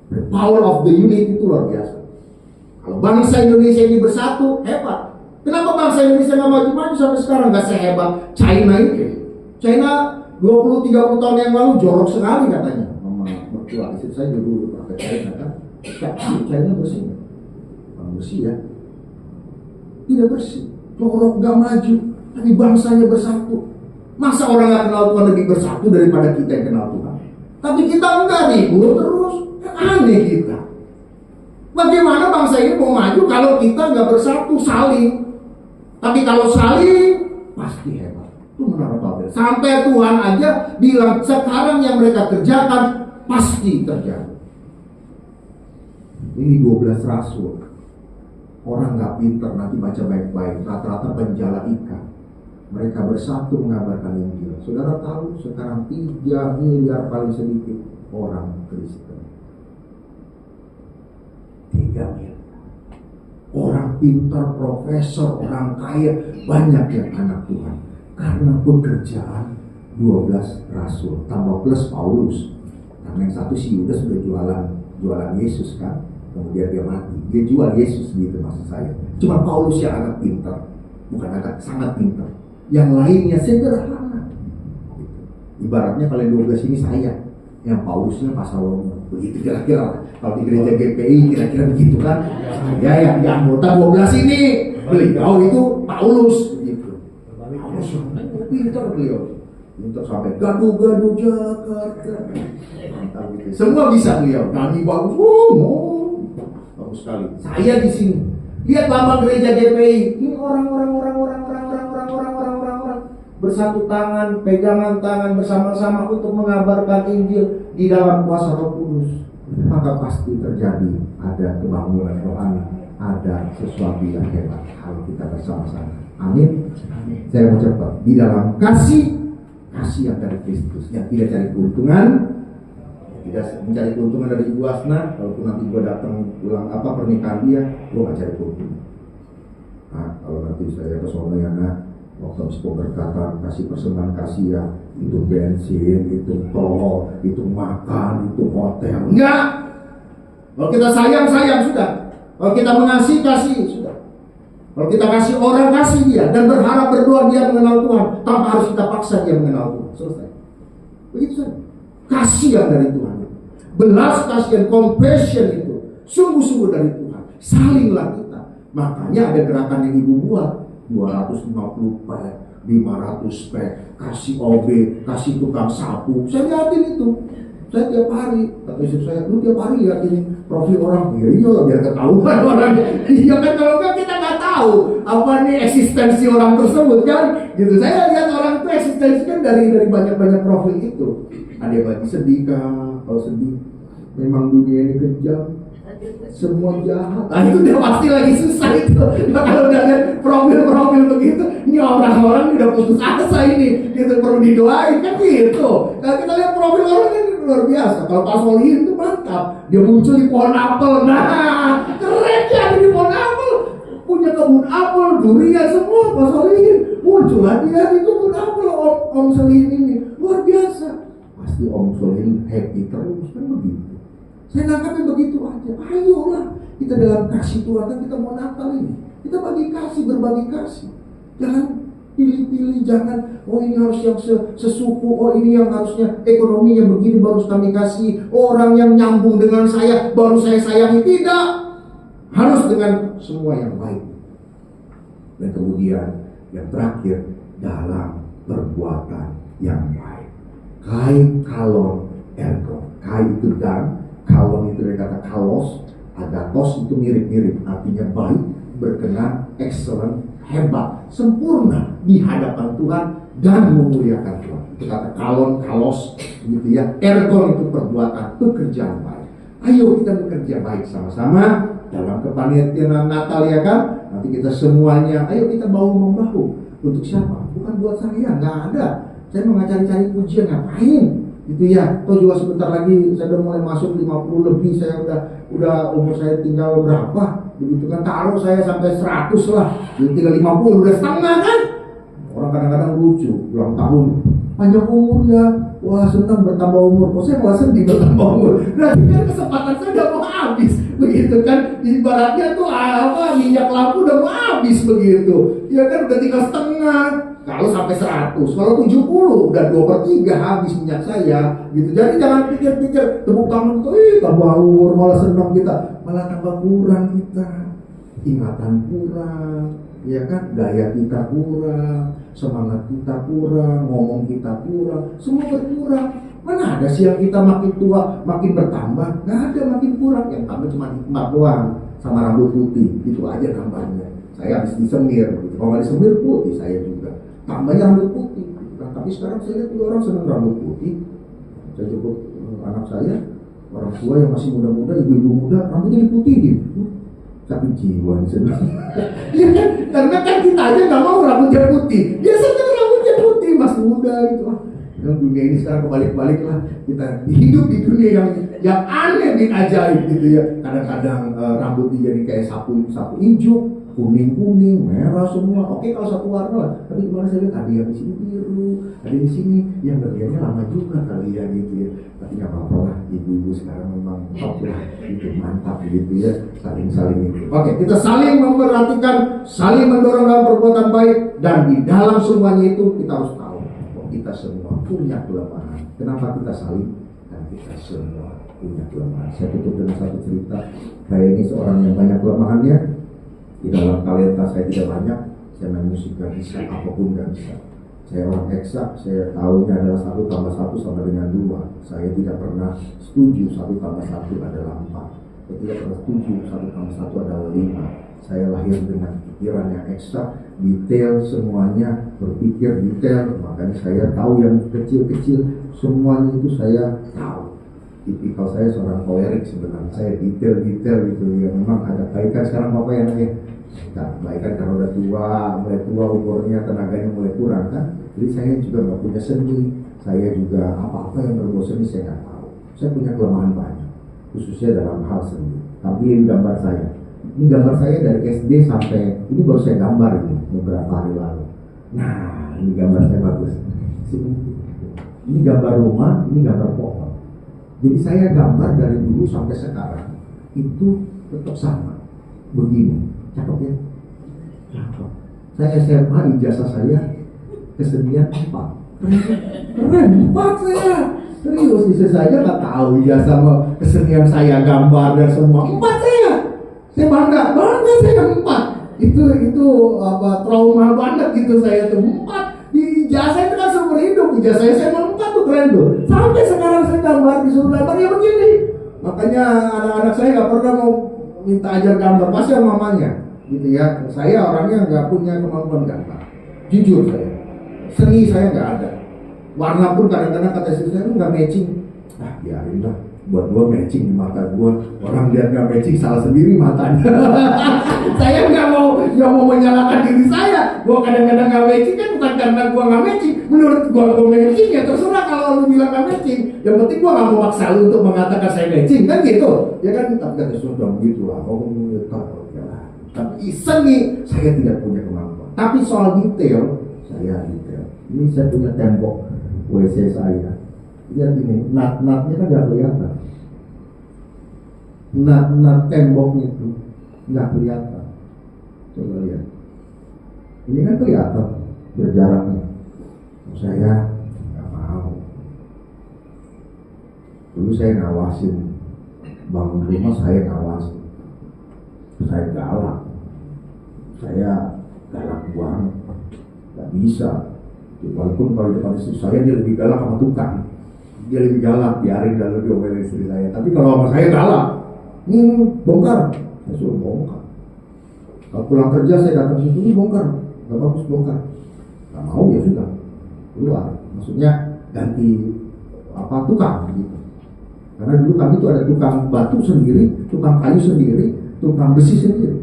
The power of the unit itu luar biasa. Kalau bangsa Indonesia ini bersatu, hebat. Kenapa bangsa Indonesia nggak maju-maju sampai sekarang? Nggak sehebat China ini. China 20-30 tahun yang lalu jorok sekali katanya. Mama mertua istri saya dulu pakai China kan. China bersih. Bersih ya, tidak bersih, jorok, gak maju, tapi bangsanya bersatu. Masa orang gak kenal Tuhan lebih bersatu daripada kita yang kenal Tuhan? Tapi kita enggak ribut terus, aneh kita. Bagaimana bangsa ini mau maju kalau kita gak bersatu, saling? Tapi kalau saling, pasti hebat. Itu menara Babel. Sampai Tuhan aja bilang sekarang yang mereka kerjakan pasti terjadi. Ini 12 rasul. Orang gak pinter, nanti baca baik-baik, rata-rata penjala ikan. Mereka bersatu mengabarkan Injil. Saudara tahu sekarang 3 miliar paling sedikit orang Kristen. 3 miliar. Orang pintar, profesor, orang kaya, banyak yang anak Tuhan. Karena pekerjaan 12 rasul, tambah plus Paulus. Karena yang satu si Yudas sudah jualan Yesus kan. Kemudian dia mati, dia jual Yesus gitu maksud saya. Cuma Paulus yang agak pintar, bukan agak, sangat pintar. Yang lainnya sederhana. Ibaratnya kalau 12 ini saya, yang Paulusnya pasal begitu kira-kira. Kalau di gereja GPI kira-kira begitu kan. Saya yang di anggota 12 ini, beliau itu Paulus gitu. Paulus pintar beliau. Pintar sampai gaduh-gaduh Jakarta. Mantap gitu. Semua bisa beliau. Nyanyi bagus, sekali. Saya di sini. Lihat lambang gereja GPI. Ini orang bersatu tangan, pegangan tangan bersama-sama untuk mengabarkan Injil di dalam kuasa Roh Kudus. Maka pasti terjadi ada kebangunan rohani, ada sesuatu yang hebat kalau kita bersama-sama. Amin. Saya mau cepat. Di dalam kasih yang dari Kristus, yang tidak cari keuntungan, tidak mencari keuntungan dari Ibu Asna. Kalaupun nanti gue datang ulang pernikahan dia, gue gak cari keuntungan. Nah, kalau nanti saya ke sono ya waktu habis pemberkatan kasih persembahan kasih ya, itu bensin, itu tol, itu makan, itu hotel. Enggak. Kalau kita sayang sudah. Kalau kita mengasihi kasih sudah. Kalau kita kasih orang, kasih dia dan berharap berdoa dia mengenal Tuhan tanpa harus kita paksa dia mengenal Tuhan. Selesai. Begitu saja. Kasih yang dari Tuhan, belas kasihan, compassion itu sungguh-sungguh dari Tuhan. Salinglah kita. Makanya ada gerakan yang ibu buat 250 pack, 500 pack, kasih OB, kasih tukang sapu. Saya lihatin itu. Saya tiap hari, kata istri saya, lu tiap hari lihatin profil orang. Iya biar ketahuan orangnya. Iya kan, kalau enggak kita nggak tahu apa nih eksistensi orang tersebut kan. Gitu. Saya lihat orang itu eksistensi kan dari banyak profil itu. Ada yang lagi sedih kah? Kalau sedih, memang dunia ini kejam, semua jahat. Nah itu udah pasti lagi susah itu. Nah, kalau udah lihat profil begitu, ini orang-orang udah putus asa ini, gitu perlu didoain kan gitu. Kalau kita lihat profil orang ini luar biasa. Kalau Pak Solihin itu mantap, dia muncul di pohon apel. Nah keren ya di pohon apel, punya kebun apel, durian semua. Pak Solihin muncullah dia di kebun apel. Om Solihin ini luar biasa. Pasti Om Solihin happy terus kan begitu. Saya nangkapnya begitu aja. Ayolah kita dalam kasih Tuhan kan kita mau Natal ini. Kita bagi kasih, berbagi kasih. Pilih-pilih, jangan, oh ini harus yang sesuku, oh ini yang harusnya ekonominya begini baru kami kasih, orang yang nyambung dengan saya baru saya sayangi. Tidak, harus dengan semua yang baik. Dan kemudian yang terakhir, dalam perbuatan yang baik. Kai, kalon, ergon. Kai itu dan, kalon itu dari kata kalos, agatos itu mirip-mirip, artinya baik, berkenan, excellent, hebat, sempurna di hadapan Tuhan dan memuliakan Tuhan. Itu kata kalon, kalos, gitu ya. Ergon itu perbuatan, pekerjaan baik. Ayo kita bekerja baik sama-sama dalam kepanitiaan Natal, ya kan? Nanti kita semuanya, ayo kita bahu-membahu. Untuk siapa? Bukan buat saya, nggak ada. Saya mau cari-cari pujian, ngapain? Gitu ya. Toh juga sebentar lagi saya udah mulai masuk 50 lebih, saya udah umur saya tinggal berapa? Begitu kan, taruh saya sampai 100 lah, jadi tinggal 50, udah setengah kan? Orang kadang-kadang lucu, ulang tahun, panjang umur ya, wah senang bertambah umur, kok saya malah sedih bertambah umur. Berarti kan kesempatan saya udah mau habis, begitu kan? Ibaratnya tuh minyak lampu udah mau habis begitu, ya kan, udah tinggal setengah. Kalau sampai 100, kalau 70 udah 2/3 habis minyak saya, gitu. Jadi jangan pikir-pikir tepuk tangan tuh, tambah umur malah senang kita, malah tambah kurang kita, ingatan kurang, ya kan, daya kita kurang, semangat kita kurang, ngomong kita kurang, semua berkurang. Mana ada sih yang kita makin tua makin bertambah? Nggak ada, makin kurang. Yang tambah cuma hikmat doang sama rambut putih, itu aja tambahnya. Saya habis disemir, gitu. Kalau nggak disemir putih saya juga. Tambahnya rambut putih, nah, tapi sekarang saya lihat juga orang senang rambut putih. Saya cukup anak saya, orang tua yang masih muda-muda, ibu-ibu muda, rambutnya diputihin. Tapi jiwa di sana. Ya kan? Karena kan kita aja nggak mau rambutnya putih. Biasanya rambutnya putih, mas muda gitu. Yang dunia ini sekarang kebalik-balik lah. Kita hidup di dunia yang aneh dan ajaib gitu ya. Kadang-kadang rambutnya jadi kayak sapu hijau, kuning, merah semua. Oke kalau satu warna lah. Tapi gimana saya lihat ada yang di sini biru, ada di sini yang bagiannya lama juga kali ya gitu ya. Tapi nggak apa-apa lah, ibu-ibu sekarang memang top lah, itu mantap gitu ya, saling itu. Oke, kita saling memperhatikan, saling mendorong dalam perbuatan baik, dan di dalam semuanya itu kita harus tahu bahwa kita semua punya kelemahan. Kenapa kita saling? Dan kita semua punya kelemahan. Saya tutup dengan satu cerita. Saya ini seorang yang banyak kelemahannya. Di dalam talenta saya tidak banyak, saya main musik gak bisa, apapun gak bisa. Saya orang eksak, saya tahunya adalah 1 tambah 1 sama dengan 2. Saya tidak pernah setuju 1 tambah 1 adalah 4. Saya tidak pernah setuju 1 tambah 1 adalah 5. Saya lahir dengan pikiran yang eksak, detail semuanya, berpikir detail. Makanya saya tahu yang kecil-kecil, semuanya itu saya tahu. Tipikal saya seorang kolerik sebenarnya, saya detail-detail gitu ya. Memang ada kaitan sekarang apa yang kebaikan karena udah tua, mulai tua umurnya, tenaganya mulai kurang kan. Jadi saya juga nggak punya seni, saya juga apa-apa yang berbau seni saya nggak tahu. Saya punya kelemahan banyak, khususnya dalam hal seni. Tapi ini gambar saya, ini gambar saya dari SD sampai ini baru saya gambar ini beberapa hari lalu. Nah ini gambar saya bagus. Ini gambar rumah, ini gambar pohon. Jadi saya gambar dari dulu sampai sekarang itu tetap sama begini. Cakep ya? Cakep. Saya SMA, ijazah saya kesenian 4. Keren 4 saya. Serius, istri saya nggak tahu ijazah kesenian saya, gambar dan semua. 4 saya. Saya bangga saya 4. Itu apa trauma banget gitu saya tuh 4. Di ijazah itu kan seumur hidup. Ijazah saya 4 tuh keren tuh. Sampai sekarang saya gambar, disuruh gambar ya begini. Makanya anak-anak saya nggak pernah mau minta ajar gambar, pasti sama mamanya gitu ya. Saya orangnya nggak punya kemampuan gambar, jujur saya. Seni saya nggak ada. Warna pun kadang-kadang kata istri saya nggak matching. Biarin lah, buat gua matching di mata gua. Orang lihat nggak matching salah sendiri matanya. Saya nggak mau menyalahkan diri saya. Gua kadang-kadang nggak matching kan bukan karena gua nggak matching. Menurut gua matching ya terserah kalau lu bilang nggak matching. Yang penting gua nggak mau maksa lu untuk mengatakan saya matching kan gitu. Ya kan, tapi kata sudah begitu lah. Tapi seni saya tidak punya kemampuan. Tapi soal detail saya detail. Ini saya punya tembok WC saya. Lihat ini, nat-natnya kan nggak kelihatan. Nat temboknya itu nggak kelihatan. Coba lihat. Ini kan kelihatan. berjarak nih. Saya nggak mau. Dulu saya ngawasin bangun rumah, saya ngawasin. Saya galak banget, nggak bisa. Walaupun kalau depan istri saya dia lebih galak sama tukang, dia lebih galak, biarin kalau diomelin istri saya. Tapi kalau sama saya galak, bongkar, saya suruh bongkar. Kalau pulang kerja saya datang situ, ini bongkar, nggak bagus bongkar, nggak mau ya sudah keluar. Maksudnya ganti tukang gitu. Karena dulu kami itu ada tukang batu sendiri, tukang kayu sendiri, tukang besi sendiri.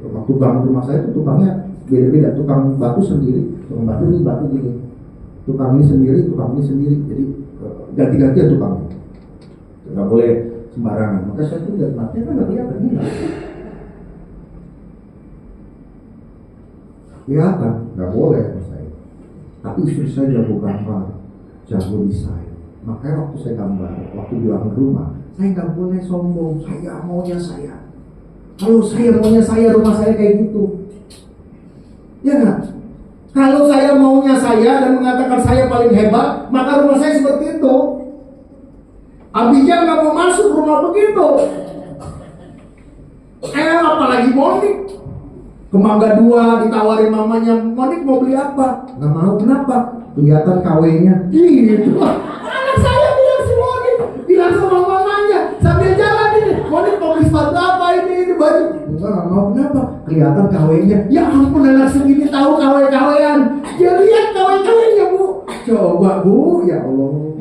Waktu bangun rumah saya itu tukangnya beda-beda, tukang batu sendiri, tukang batu ini, tukang ini sendiri, jadi ganti-gantian tukangnya. Nggak boleh sembarangan. Maka saya tuh lihat matanya kan nggak kelihatan gila. Kelihatan, nggak boleh sama saya. Tapi istri saya jago gambar, jago desain. Makanya waktu saya gambar, waktu di rumah, saya nggak boleh sombong. Saya maunya saya. Kalau saya maunya saya, rumah saya kayak gitu. Ya nggak? Kalau saya maunya saya dan mengatakan saya paling hebat, maka rumah saya seperti itu. Abijah nggak mau masuk rumah begitu. Apalagi Monik. Kemangga 2 ditawarin mamanya, Monik mau beli apa? Nggak mau, kenapa? Kelihatan KW-nya. Gitu. Anak saya bilang si Monik, bilang sama mamanya sambil jalan ini, Monik mau beli sepatu apa ini baju? Nggak mau, kenapa? Kelihatan KW-nya. Ya ampun, anak segini tahu KW-KW-an. Dia lihat KW-KW-nya, Bu. Coba Bu, ya Allah.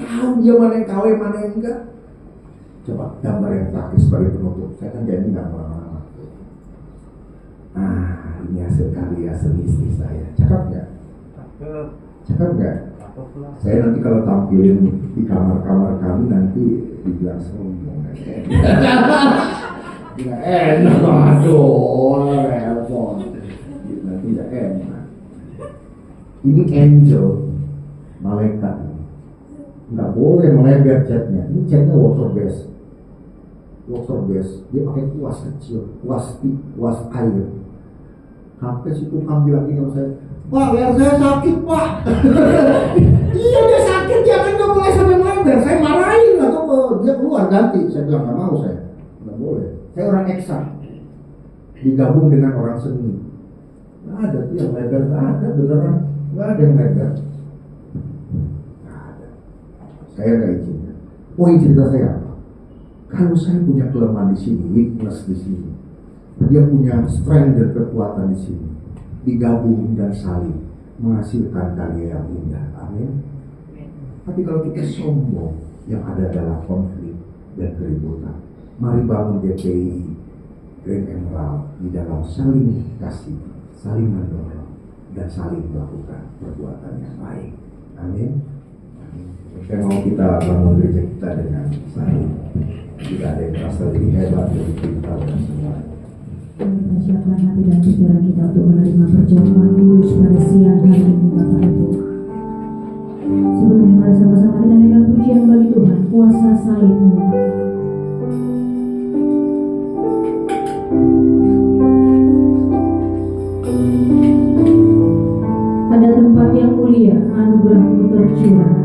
Tahu dia mana yang KW, mana yang enggak. Coba gambar yang terakhir sebagai penutup. Saya kan janji nggak lama-lama. Ini hasil karya seni istri saya. Cakep nggak? Cakep nggak? Saya nanti kalau tampilin di kamar-kamar kami nanti dibilang sombong. Nggak enak, aduh, repot. Nanti nggak enak. Ini angel, malaikat. Nggak boleh melebar catnya. Ini catnya water base. Dia pakai kuas kecil, kuas air. Sampai si tukang bilang ini sama saya, Pak, leher saya sakit, Pak. Iya, dia sakit, dia kan nggak boleh sampai melebar. Saya marahin, atau dia keluar ganti. Saya bilang nggak mau, saya nggak boleh. Saya orang eksak, digabung dengan orang seni. Nggak ada tuh yang lebar, nggak ada beneran, nggak ada yang lebar. Nggak ada. Saya nggak izinkan. Poin cerita saya apa? Kalau saya punya kelemahan di sini, weakness di sini, dia punya strength dan kekuatan di sini, digabung dan saling menghasilkan karya yang indah. Amin. Tapi kalau kita sombong, yang ada adalah konflik dan keributan. Mari bangun DPI Grand Emerald di dalam saling kasih, saling mendorong, dan saling melakukan perbuatan yang baik. Amin. Saya mau kita bangun gereja kita dengan saling. Tidak ada yang merasa lebih hebat dari kita dan semua. Persiapkan hati dan pikiran kita untuk menerima perjamuan kudus pada siang hari ini, Bapak Ibu. Sebelumnya mari sama-sama kita naikkan pujian bagi Tuhan, kuasa salib-Mu. Pada tempat yang mulia, anugerah-Mu tercurah.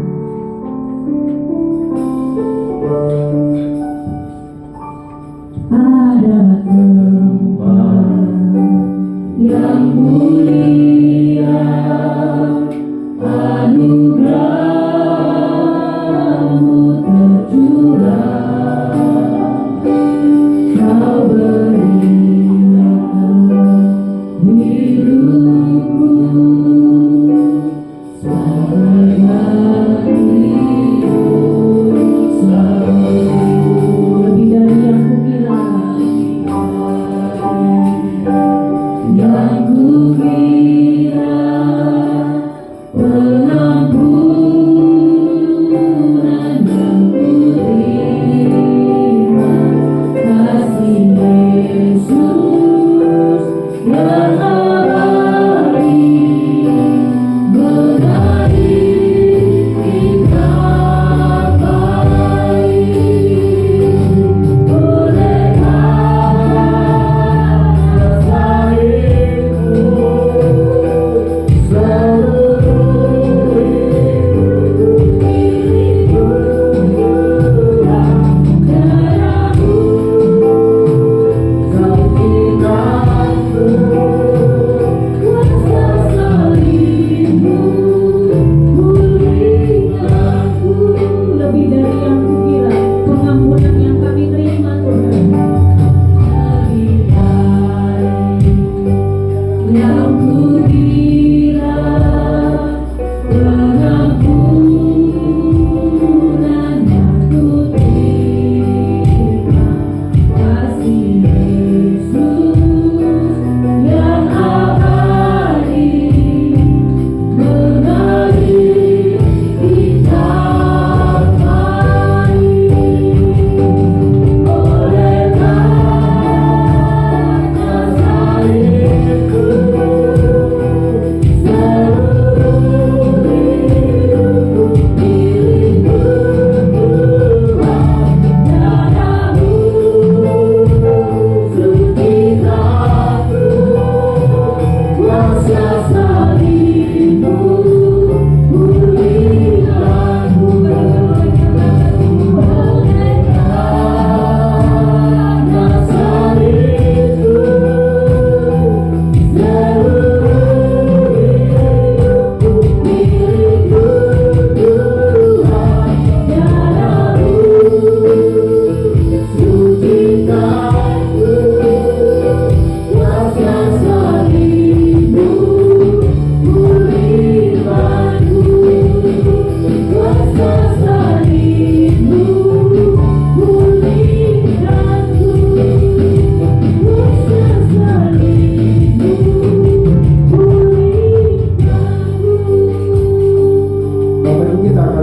Ada tempat yang mulia, anugerah-Mu tercurah. Kau berikan hidupku sebagai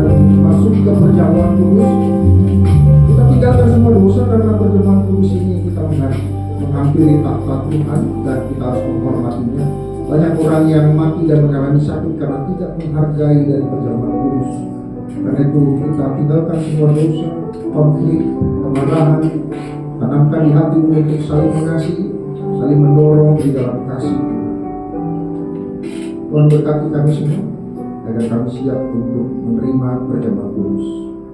akan masuk ke perjamuan kudus, kita tinggalkan semua dosa karena perjamuan kudus ini kita menghampiri takhta Tuhan dan kita harus menghormatinya. Banyak orang yang mati dan mengalami sakit karena tidak menghargai dari perjamuan kudus. Karena itu kita tinggalkan semua dosa, konflik, kemarahan, tanamkan di hati untuk saling mengasihi, saling mendorong di dalam kasih. Tuhan berkati kami semua agar kami siap untuk menerima perjamuan kudus.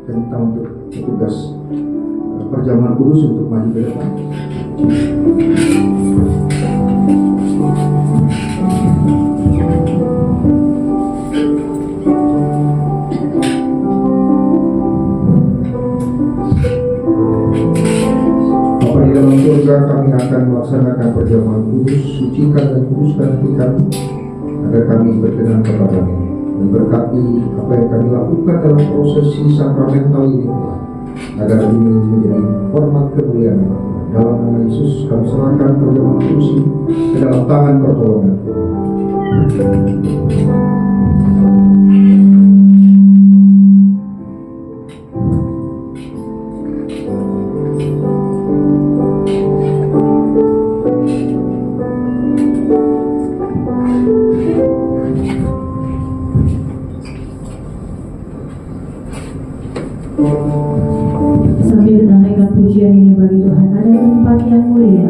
Dan kita untuk tugas perjamuan kudus untuk maju ke depan. Bapa di dalam surga, kami akan melaksanakan perjamuan kudus. Sucikan dan kuduskan hati kami agar kami berkenan kepada-Mu, dan berkati apa yang kami lakukan dalam prosesi sakramental ini, agar ini menjadi hormat kemuliaan. Dalam nama Yesus kami serahkan perjamuan kudus ini ke dalam tangan pertolongan. Sambil kita naikkan pujian ini bagi Tuhan, ada tempat yang mulia.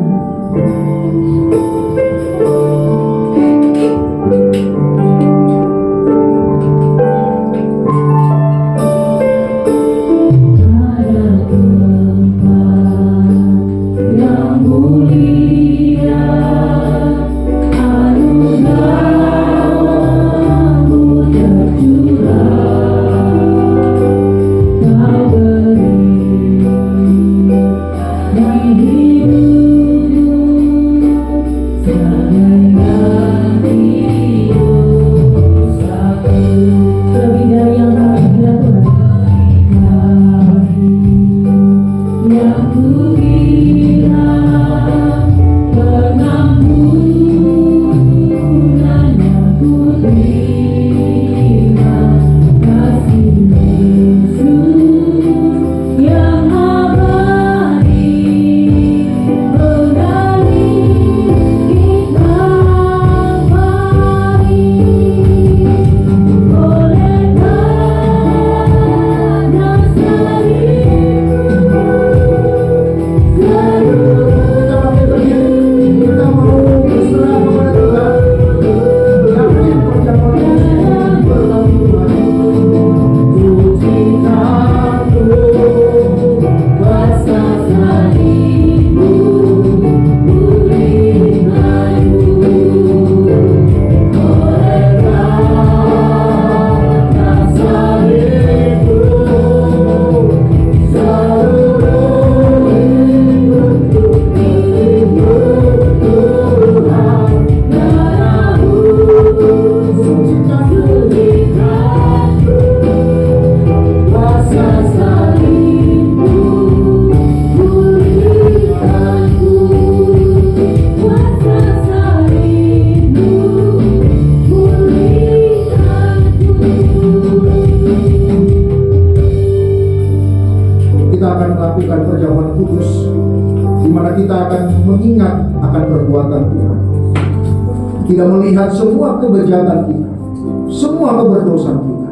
Tidak melihat semua kebejatan kita, semua keberdosaan kita.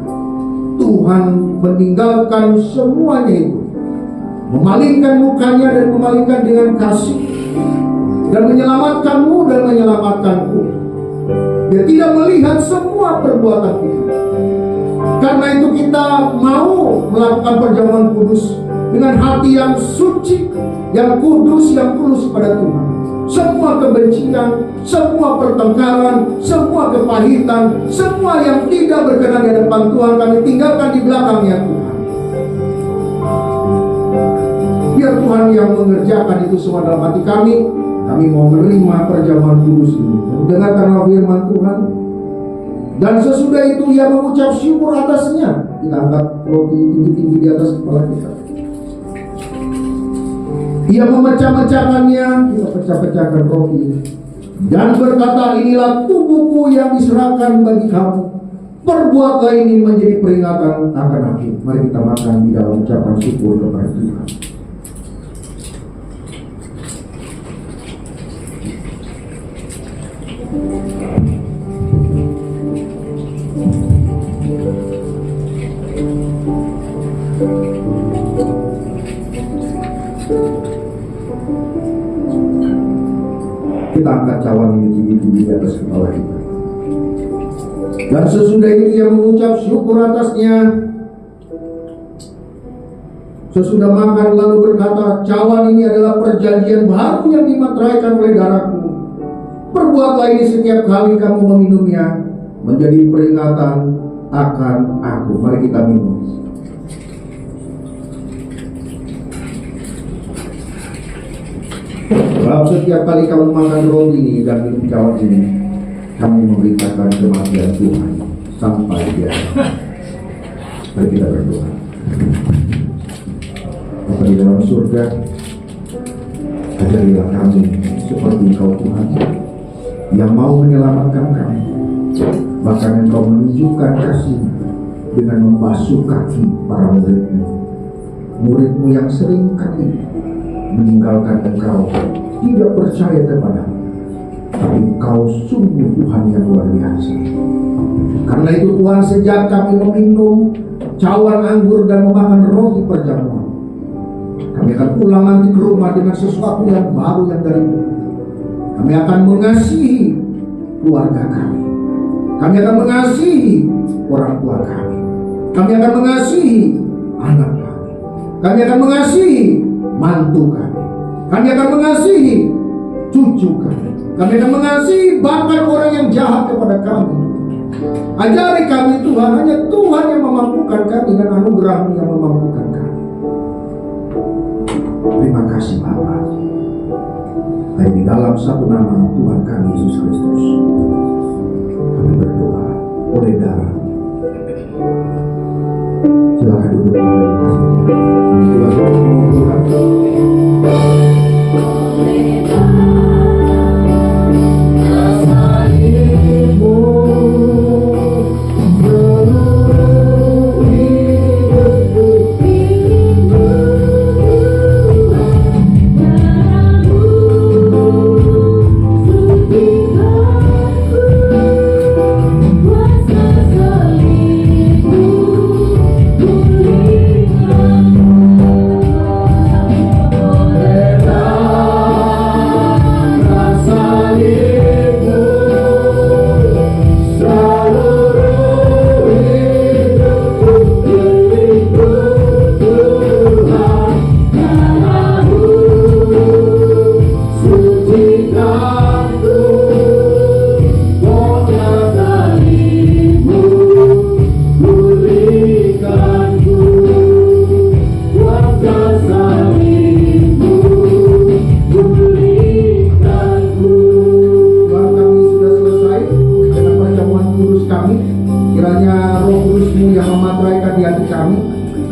Tuhan meninggalkan semuanya itu, memalingkan mukanya dan memalingkan dengan kasih, dan menyelamatkanmu dan menyelamatkanku. Dia tidak melihat semua perbuatan kita. Karena itu kita mau melakukan perjamuan kudus dengan hati yang suci, yang kudus, yang tulus pada Tuhan. Semua kebencian, semua pertengkaran, semua kepahitan, semua yang tidak berkenan di hadapan Tuhan, kami tinggalkan di belakangnya Tuhan. Biar Tuhan yang mengerjakan itu semua dalam hati kami. Kami mau menerima perjamuan kudus ini. Dengarkanlah firman Tuhan. Dan sesudah itu ia mengucap syukur atasnya. Kita angkat roti tinggi-tinggi di atas kepala kita. Ia memecah-mecahkannya, kita pecah-pecahkan roti, dan berkata, inilah tubuhku yang diserahkan bagi kamu. Perbuatlah ini menjadi peringatan akan aku. Mari kita makan di dalam ucapan syukur kepada Tuhan. Kita angkat cawan ini tinggi-tinggi di atas kepala kita. Dan sesudah itu ia mengucap syukur atasnya. Sesudah makan lalu berkata, cawan ini adalah perjanjian baru yang dimateraikan oleh darahku. Perbuatlah ini setiap kali kamu meminumnya, menjadi peringatan akan aku. Mari kita minum. Sebab setiap kali kamu makan roti ini dan minum cawan ini, kamu memberitakan kematian Tuhan sampai dia datang. Mari kita berdoa. Bapa di dalam surga, ajarilah kami seperti Engkau Tuhan yang mau menyelamatkan kami. Bahkan Engkau menunjukkan kasih dengan membasuh kaki para murid-Mu. Murid-Mu yang sering kali meninggalkan Engkau, tidak percaya kepada-Mu. Tapi Engkau sungguh Tuhan yang luar biasa. Karena itu Tuhan, sejak kami meminum cawan anggur dan memakan roti perjamuan, kami akan pulang nanti ke rumah dengan sesuatu yang baru yang dari-Mu. Kami akan mengasihi keluarga kami. Kami akan mengasihi orang tua kami. Kami akan mengasihi anak kami. Kami akan mengasihi mantu kami. Kami akan mengasihi cucu kami. Kami akan mengasihi bahkan orang yang jahat kepada kami. Ajari kami Tuhan, hanya Tuhan yang memampukan kami dan anugerah-Mu yang memampukan kami. Terima kasih Bapa. Baik di dalam satu nama Tuhan kami Yesus Kristus, kami berdoa oleh darah. Silakan duduk oleh kasih Tuhan.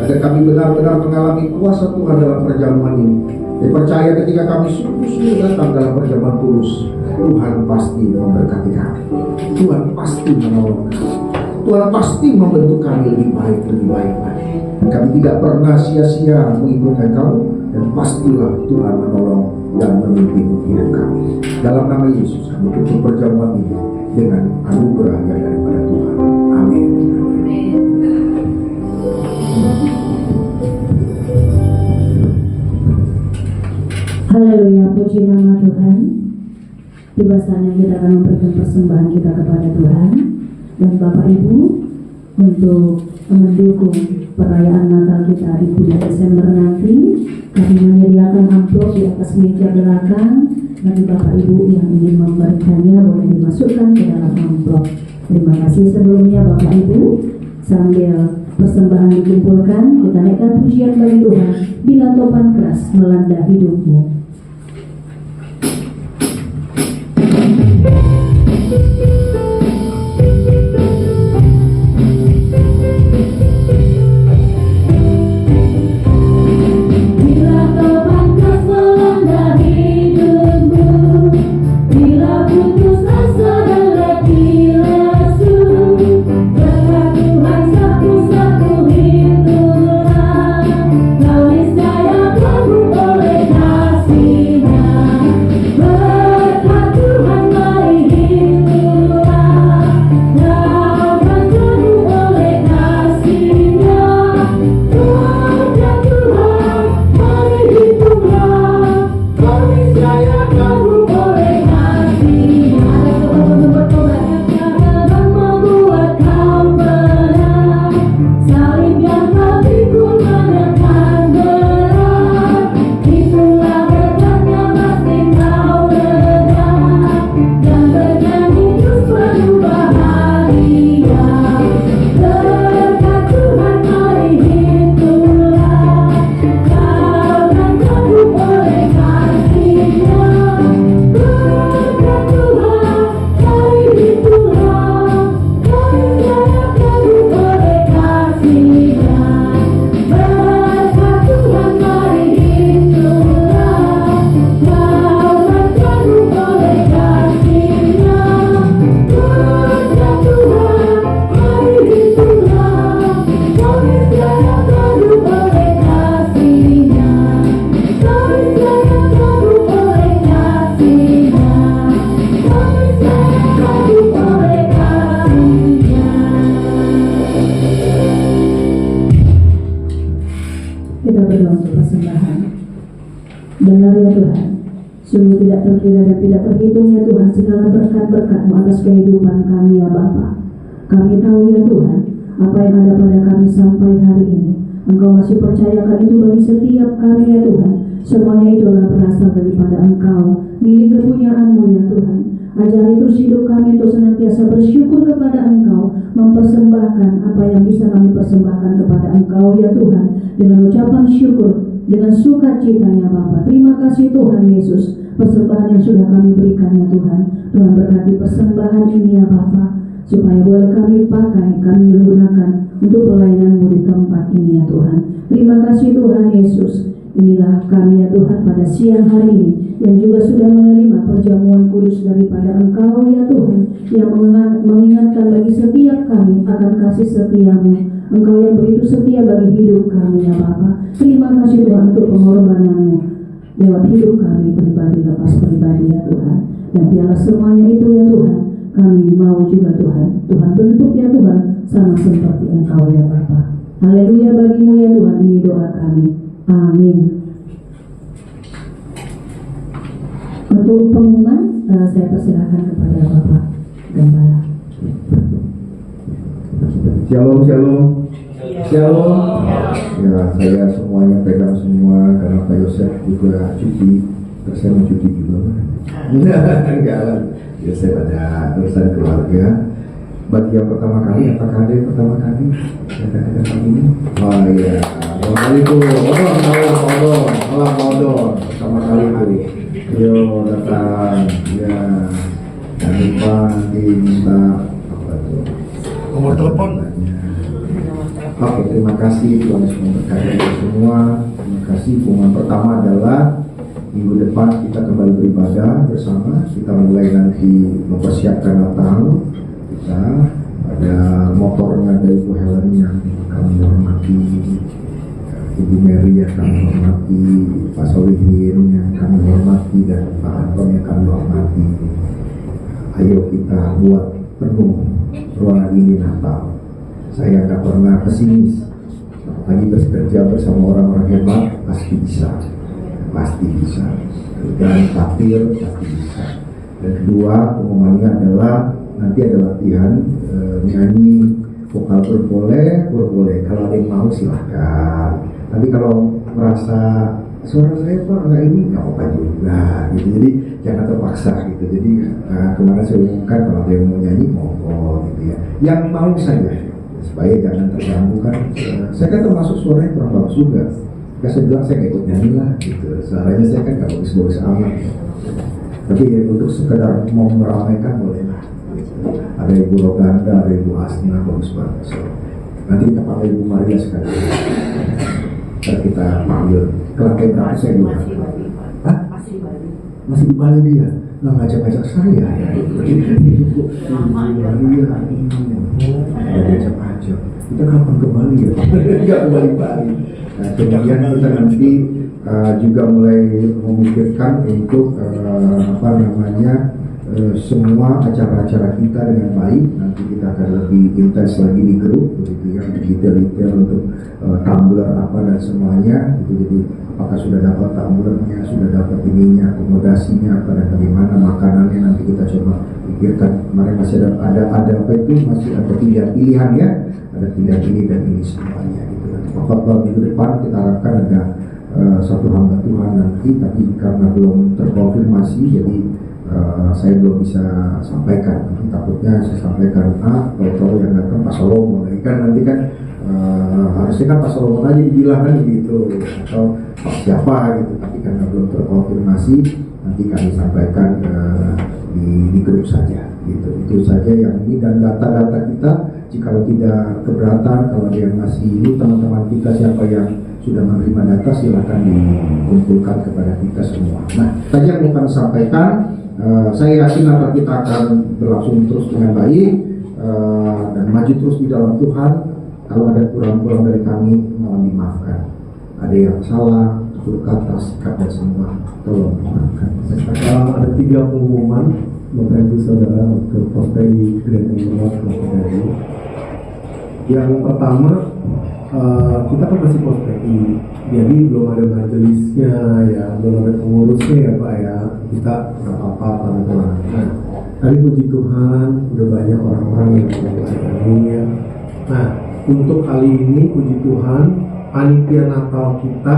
agar kami benar-benar mengalami kuasa Tuhan dalam perjamuan ini. Dan percaya ketika kami sungguh-sungguh datang dalam perjamuan tulus, Tuhan pasti memberkati kami. Tuhan pasti menolong kami. Tuhan pasti membentuk kami lebih baik lagi. Kami tidak pernah sia-sia mengikuti Engkau, dan pastilah Tuhan menolong dan memimpin hidup kami. Dalam nama Yesus kami tutup perjamuan ini dengan anugerah yang daripada Tuhan. Amin. Haleluya, puji nama Tuhan. Tiba saatnya kita akan memberikan persembahan kita kepada Tuhan. Dan Bapak Ibu, untuk mendukung perayaan Natal kita di bulan Desember nanti, kami menyediakan amplop di atas meja belakang. Bagi Bapak Ibu yang ingin memberikannya, boleh dimasukkan ke dalam amplop. Terima kasih sebelumnya Bapak Ibu. Sambil persembahan dikumpulkan, kita naikkan pujian bagi Tuhan. Bila topan keras melanda hidupmu. Bila putus asa dan letih lesu, kira dan tidak terhitung ya Tuhan segala berkat-berkat-Mu atas kehidupan kami ya Bapa. Kami tahu ya Tuhan, apa yang ada pada kami sampai hari ini, Engkau masih percayakan itu bagi setiap kami ya Tuhan. Semuanya itu adalah berasal daripada Engkau, milik kepunyaan-Mu ya Tuhan. Ajari terus hidup kami untuk senantiasa bersyukur kepada Engkau, mempersembahkan apa yang bisa kami persembahkan kepada Engkau ya Tuhan, dengan ucapan syukur, dengan sukacita ya Bapa. Terima kasih Tuhan Yesus, persembahan yang sudah kami berikan ya Tuhan. Tuhan berkati persembahan ini ya Bapa, supaya boleh kami pakai, kami gunakan untuk pelayanan-Mu di tempat ini ya Tuhan. Terima kasih Tuhan Yesus. Inilah kami ya Tuhan pada siang hari ini, yang juga sudah menerima perjamuan kudus daripada Engkau ya Tuhan, yang mengingatkan bagi setiap kami akan kasih setia-Mu. Engkau yang begitu setia bagi hidup kami ya Bapa. Terima kasih Tuhan untuk pengorbanan-Mu lewat hidup kami pribadi lepas pribadi ya Tuhan. Dan biarlah semuanya itu ya Tuhan, kami mau juga Tuhan, Tuhan bentuk ya Tuhan sama seperti Engkau ya Bapa. Haleluya bagi-Mu ya Tuhan, ini doa kami. Amin. Untuk pengumuman, saya persilakan kepada Bapak Gembala. Shalom, shalom. Shalom. Ya, saya semuanya pegang semua karena Pak Yosef juga cuti. Terus saya mau cuti juga. Enggak lah. Ya, saya ada urusan keluarga. Bagi yang pertama kali, apakah ada yang pertama kali? Kata-kata kali ini? Oh iya, pertama kali itu, odon, pertama kali itu. Yo datang, ya, jangan lupa diminta apa tuh? Nomor telepon. Oke, terima kasih Tuhan Yesus memberkati kita semua. Terima kasih. Pengumuman pertama adalah minggu depan kita kembali beribadah bersama. Kita mulai nanti mempersiapkan Natal. Kita ada motornya dari Ibu Helen yang kami hormati, Ibu Mary yang kami hormati, Pak Solihin yang kami hormati, dan Pak Anton yang kami hormati. Ayo kita buat penuh ruangan ini Natal. Saya nggak pernah pesimis. Lagi bekerja bersama orang-orang hebat, pasti bisa. Dan takdir pasti bisa. Dan kedua, pengumumannya adalah nanti ada latihan nyanyi vokal boleh. Kalau ada yang mau silahkan. Tapi kalau merasa suara saya kok nggak ini, nggak apa-apa juga gitu. Jadi jangan terpaksa gitu. Jadi kemarin saya umumkan kalau ada yang mau nyanyi monggo gitu ya. Yang mau saja supaya jangan terganggu kan. Saya kan termasuk suaranya kurang bagus juga. Saya bilang saya nggak ikut nyanyi lah gitu. Suaranya saya kan nggak bagus-bagus amat. Tapi ya, untuk sekedar mau meramaikan boleh lah. Ada Ibu Roganda, ada Ibu Asna, bagus banget. So, nanti kita panggil Ibu Maria sekali. Ntar kita panggil ke lantai berapa saya dulu. Hah? Masih di Bali dia. Nggak ngajak-ngajak saya ya. Ibu Maria ngajak-ngajak. Kita kapan ke Bali ya? Nggak ke Bali. Nah, kemudian kita nanti juga mulai memikirkan untuk semua acara-acara kita dengan baik. Nanti kita akan lebih intens lagi di grup, begitu ya, detail-detail untuk tumbler apa dan semuanya. Gitu. Jadi apakah sudah dapat tumblernya, sudah dapat ininya, akomodasinya apa dan bagaimana makanannya, nanti kita coba pikirkan. Kemarin masih ada apa itu, masih ada pilihan ya, ada pilihan ini dan ini semuanya. Gitu. Khotbah minggu depan kita harapkan ada satu hamba Tuhan nanti, tapi karena belum terkonfirmasi jadi saya belum bisa sampaikan. Takutnya saya sampaikan kalau yang datang Pak Solomon kan nanti kan harusnya kan Pak Solomon aja dibilang kan gitu, atau Pak siapa gitu, tapi karena belum terkonfirmasi nanti kami sampaikan di grup saja gitu. Itu saja yang ini, dan data-data kita jika tidak keberatan kalau ada yang masih ini, teman-teman kita siapa yang sudah menerima data silakan dikumpulkan kepada kita semua. Nah, tadi yang mau kami sampaikan, saya yakin Natal kita akan berlangsung terus dengan baik dan maju terus di dalam Tuhan. Kalau ada kurang-kurang dari kami, mohon dimaafkan. Ada yang salah, tutur kata, sikap dan semua, tolong dimaafkan. Ada 3 pengumuman Bapak Ibu Saudara untuk Postpay Grand Emerald. Yang pertama, kita kan masih Postpay, jadi belum ada majelisnya ya, belum ada pengurusnya ya Pak ya. kita nggak apa-apa pelan-pelan. Nah, tapi puji Tuhan udah banyak orang-orang yang melayani ya. Nah, untuk kali ini puji Tuhan panitia Natal kita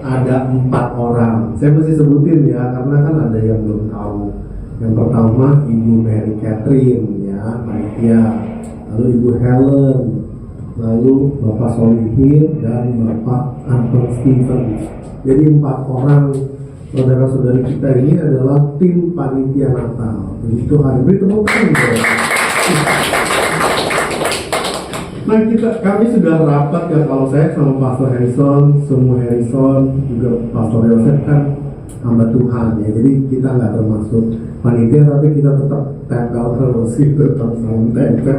ada 4 orang. Saya mesti sebutin ya karena kan ada yang belum tahu. Yang pertama Ibu Mary Catherine ya, panitia. Lalu Ibu Helen, lalu Bapak Solihin dan Bapak Anton Stephen. Jadi 4 orang saudara-saudari kita ini adalah tim panitia Natal. Puji Tuhan, beri tepuk tangan. Nah kami sudah rapat ya, kalau saya sama Pastor Harrison, semua Harrison juga Pastor Yosef kan hamba Tuhan ya, jadi kita nggak termasuk panitia tapi kita tetap tempel terus gitu, tetap saling tempel.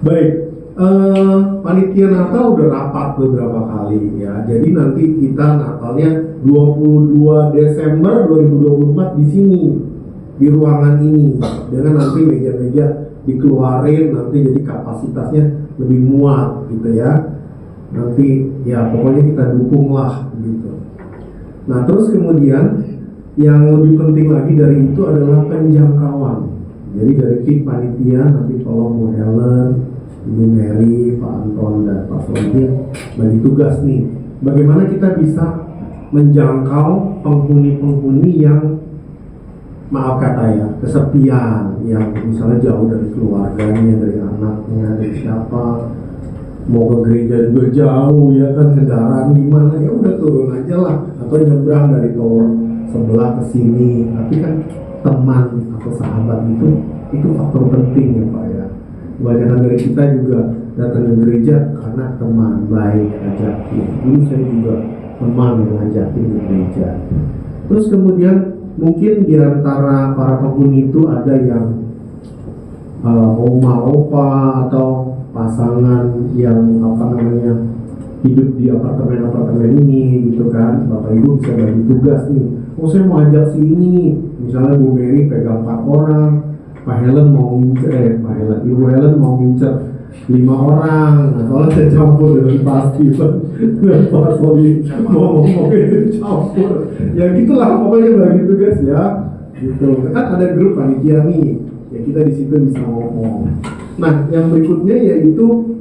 Baik, panitia Natal udah rapat beberapa kali ya, jadi nanti kita Natalnya 22 Desember 2024 di sini, di ruangan ini, dengan nanti meja-meja dikeluarin, nanti jadi kapasitasnya lebih muat gitu ya. Nanti ya pokoknya kita dukung lah gitu. Nah terus kemudian yang lebih penting lagi dari itu adalah penjangkauan. Jadi dari tim panitia nanti tolong Bu Helen, Ibu Mary, Pak Anton dan Pak Solihin bagi tugas nih, bagaimana kita bisa menjangkau penghuni-penghuni yang maaf kata ya, kesepian, yang misalnya jauh dari keluarganya, dari anaknya, dari siapa, mau ke gereja juga jauh ya kan, kendaraan gimana, ya udah turun aja lah, atau nyebrang dari tower sebelah ke sini. Tapi kan teman atau sahabat itu faktor penting ya Pak ya. Kebanyakan dari kita juga datang ke gereja karena teman baik ajakin. Dulu saya juga teman yang ngajakin ke gereja. Terus kemudian mungkin di antara para penghuni itu ada yang oma opa atau pasangan yang hidup di apartemen ini gitu kan. Bapak Ibu bisa bagi tugas nih. Oh saya mau ajak si ini, misalnya Bu Mary pegang 4 orang, Pak Helen mau ngincer, Ibu Helen mau ngincer 5 orang. Nah soalnya saya campur dengan pasti dan Pak Soli mau itu campur. Ya gitulah pokoknya bagi tugas ya. Gitu. Kan ada grup panitia nih, ya kita di situ bisa ngomong. Nah yang berikutnya yaitu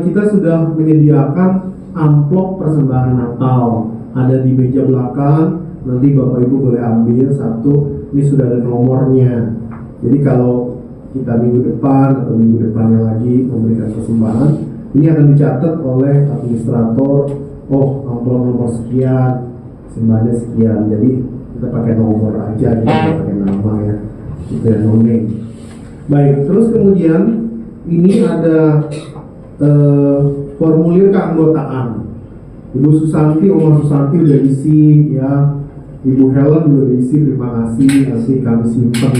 kita sudah menyediakan amplop persembahan Natal, ada di meja belakang. Nanti Bapak Ibu boleh ambil satu, ini sudah ada nomornya. Jadi kalau kita minggu depan atau minggu depannya lagi memberikan persembahan, ini akan dicatat oleh administrator. Oh, amplop nomor sekian, persembahannya sekian. Jadi kita pakai nomor aja, kita pakai nama ya, itu ya, no name. Baik, terus kemudian ini ada formulir keanggotaan. Ibu Susanti, Oma Susanti udah isi ya. Ibu Helen juga udah isi, terima kasih, nanti kami simpan.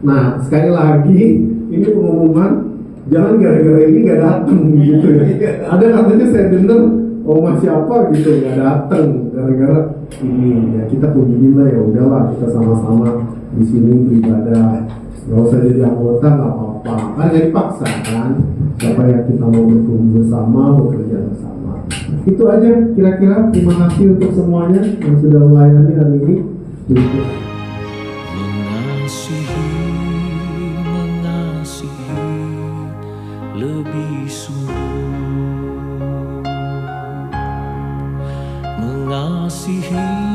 Nah sekali lagi ini pengumuman, jangan gara-gara ini nggak datang gitu ya. Ada katanya saya dengar oma siapa gitu nggak datang gara-gara ini ya, kita pujilah ya udahlah, kita sama-sama di sini beribadah, nggak usah jadi anggota nggak apa-apa, kan jadi paksa kan, supaya kita mau berkumpul bersama, bekerja bersama. Itu aja kira-kira. Terima kasih untuk semuanya yang sudah melayani hari ini. Mengasihi lebih sungguh, mengasihi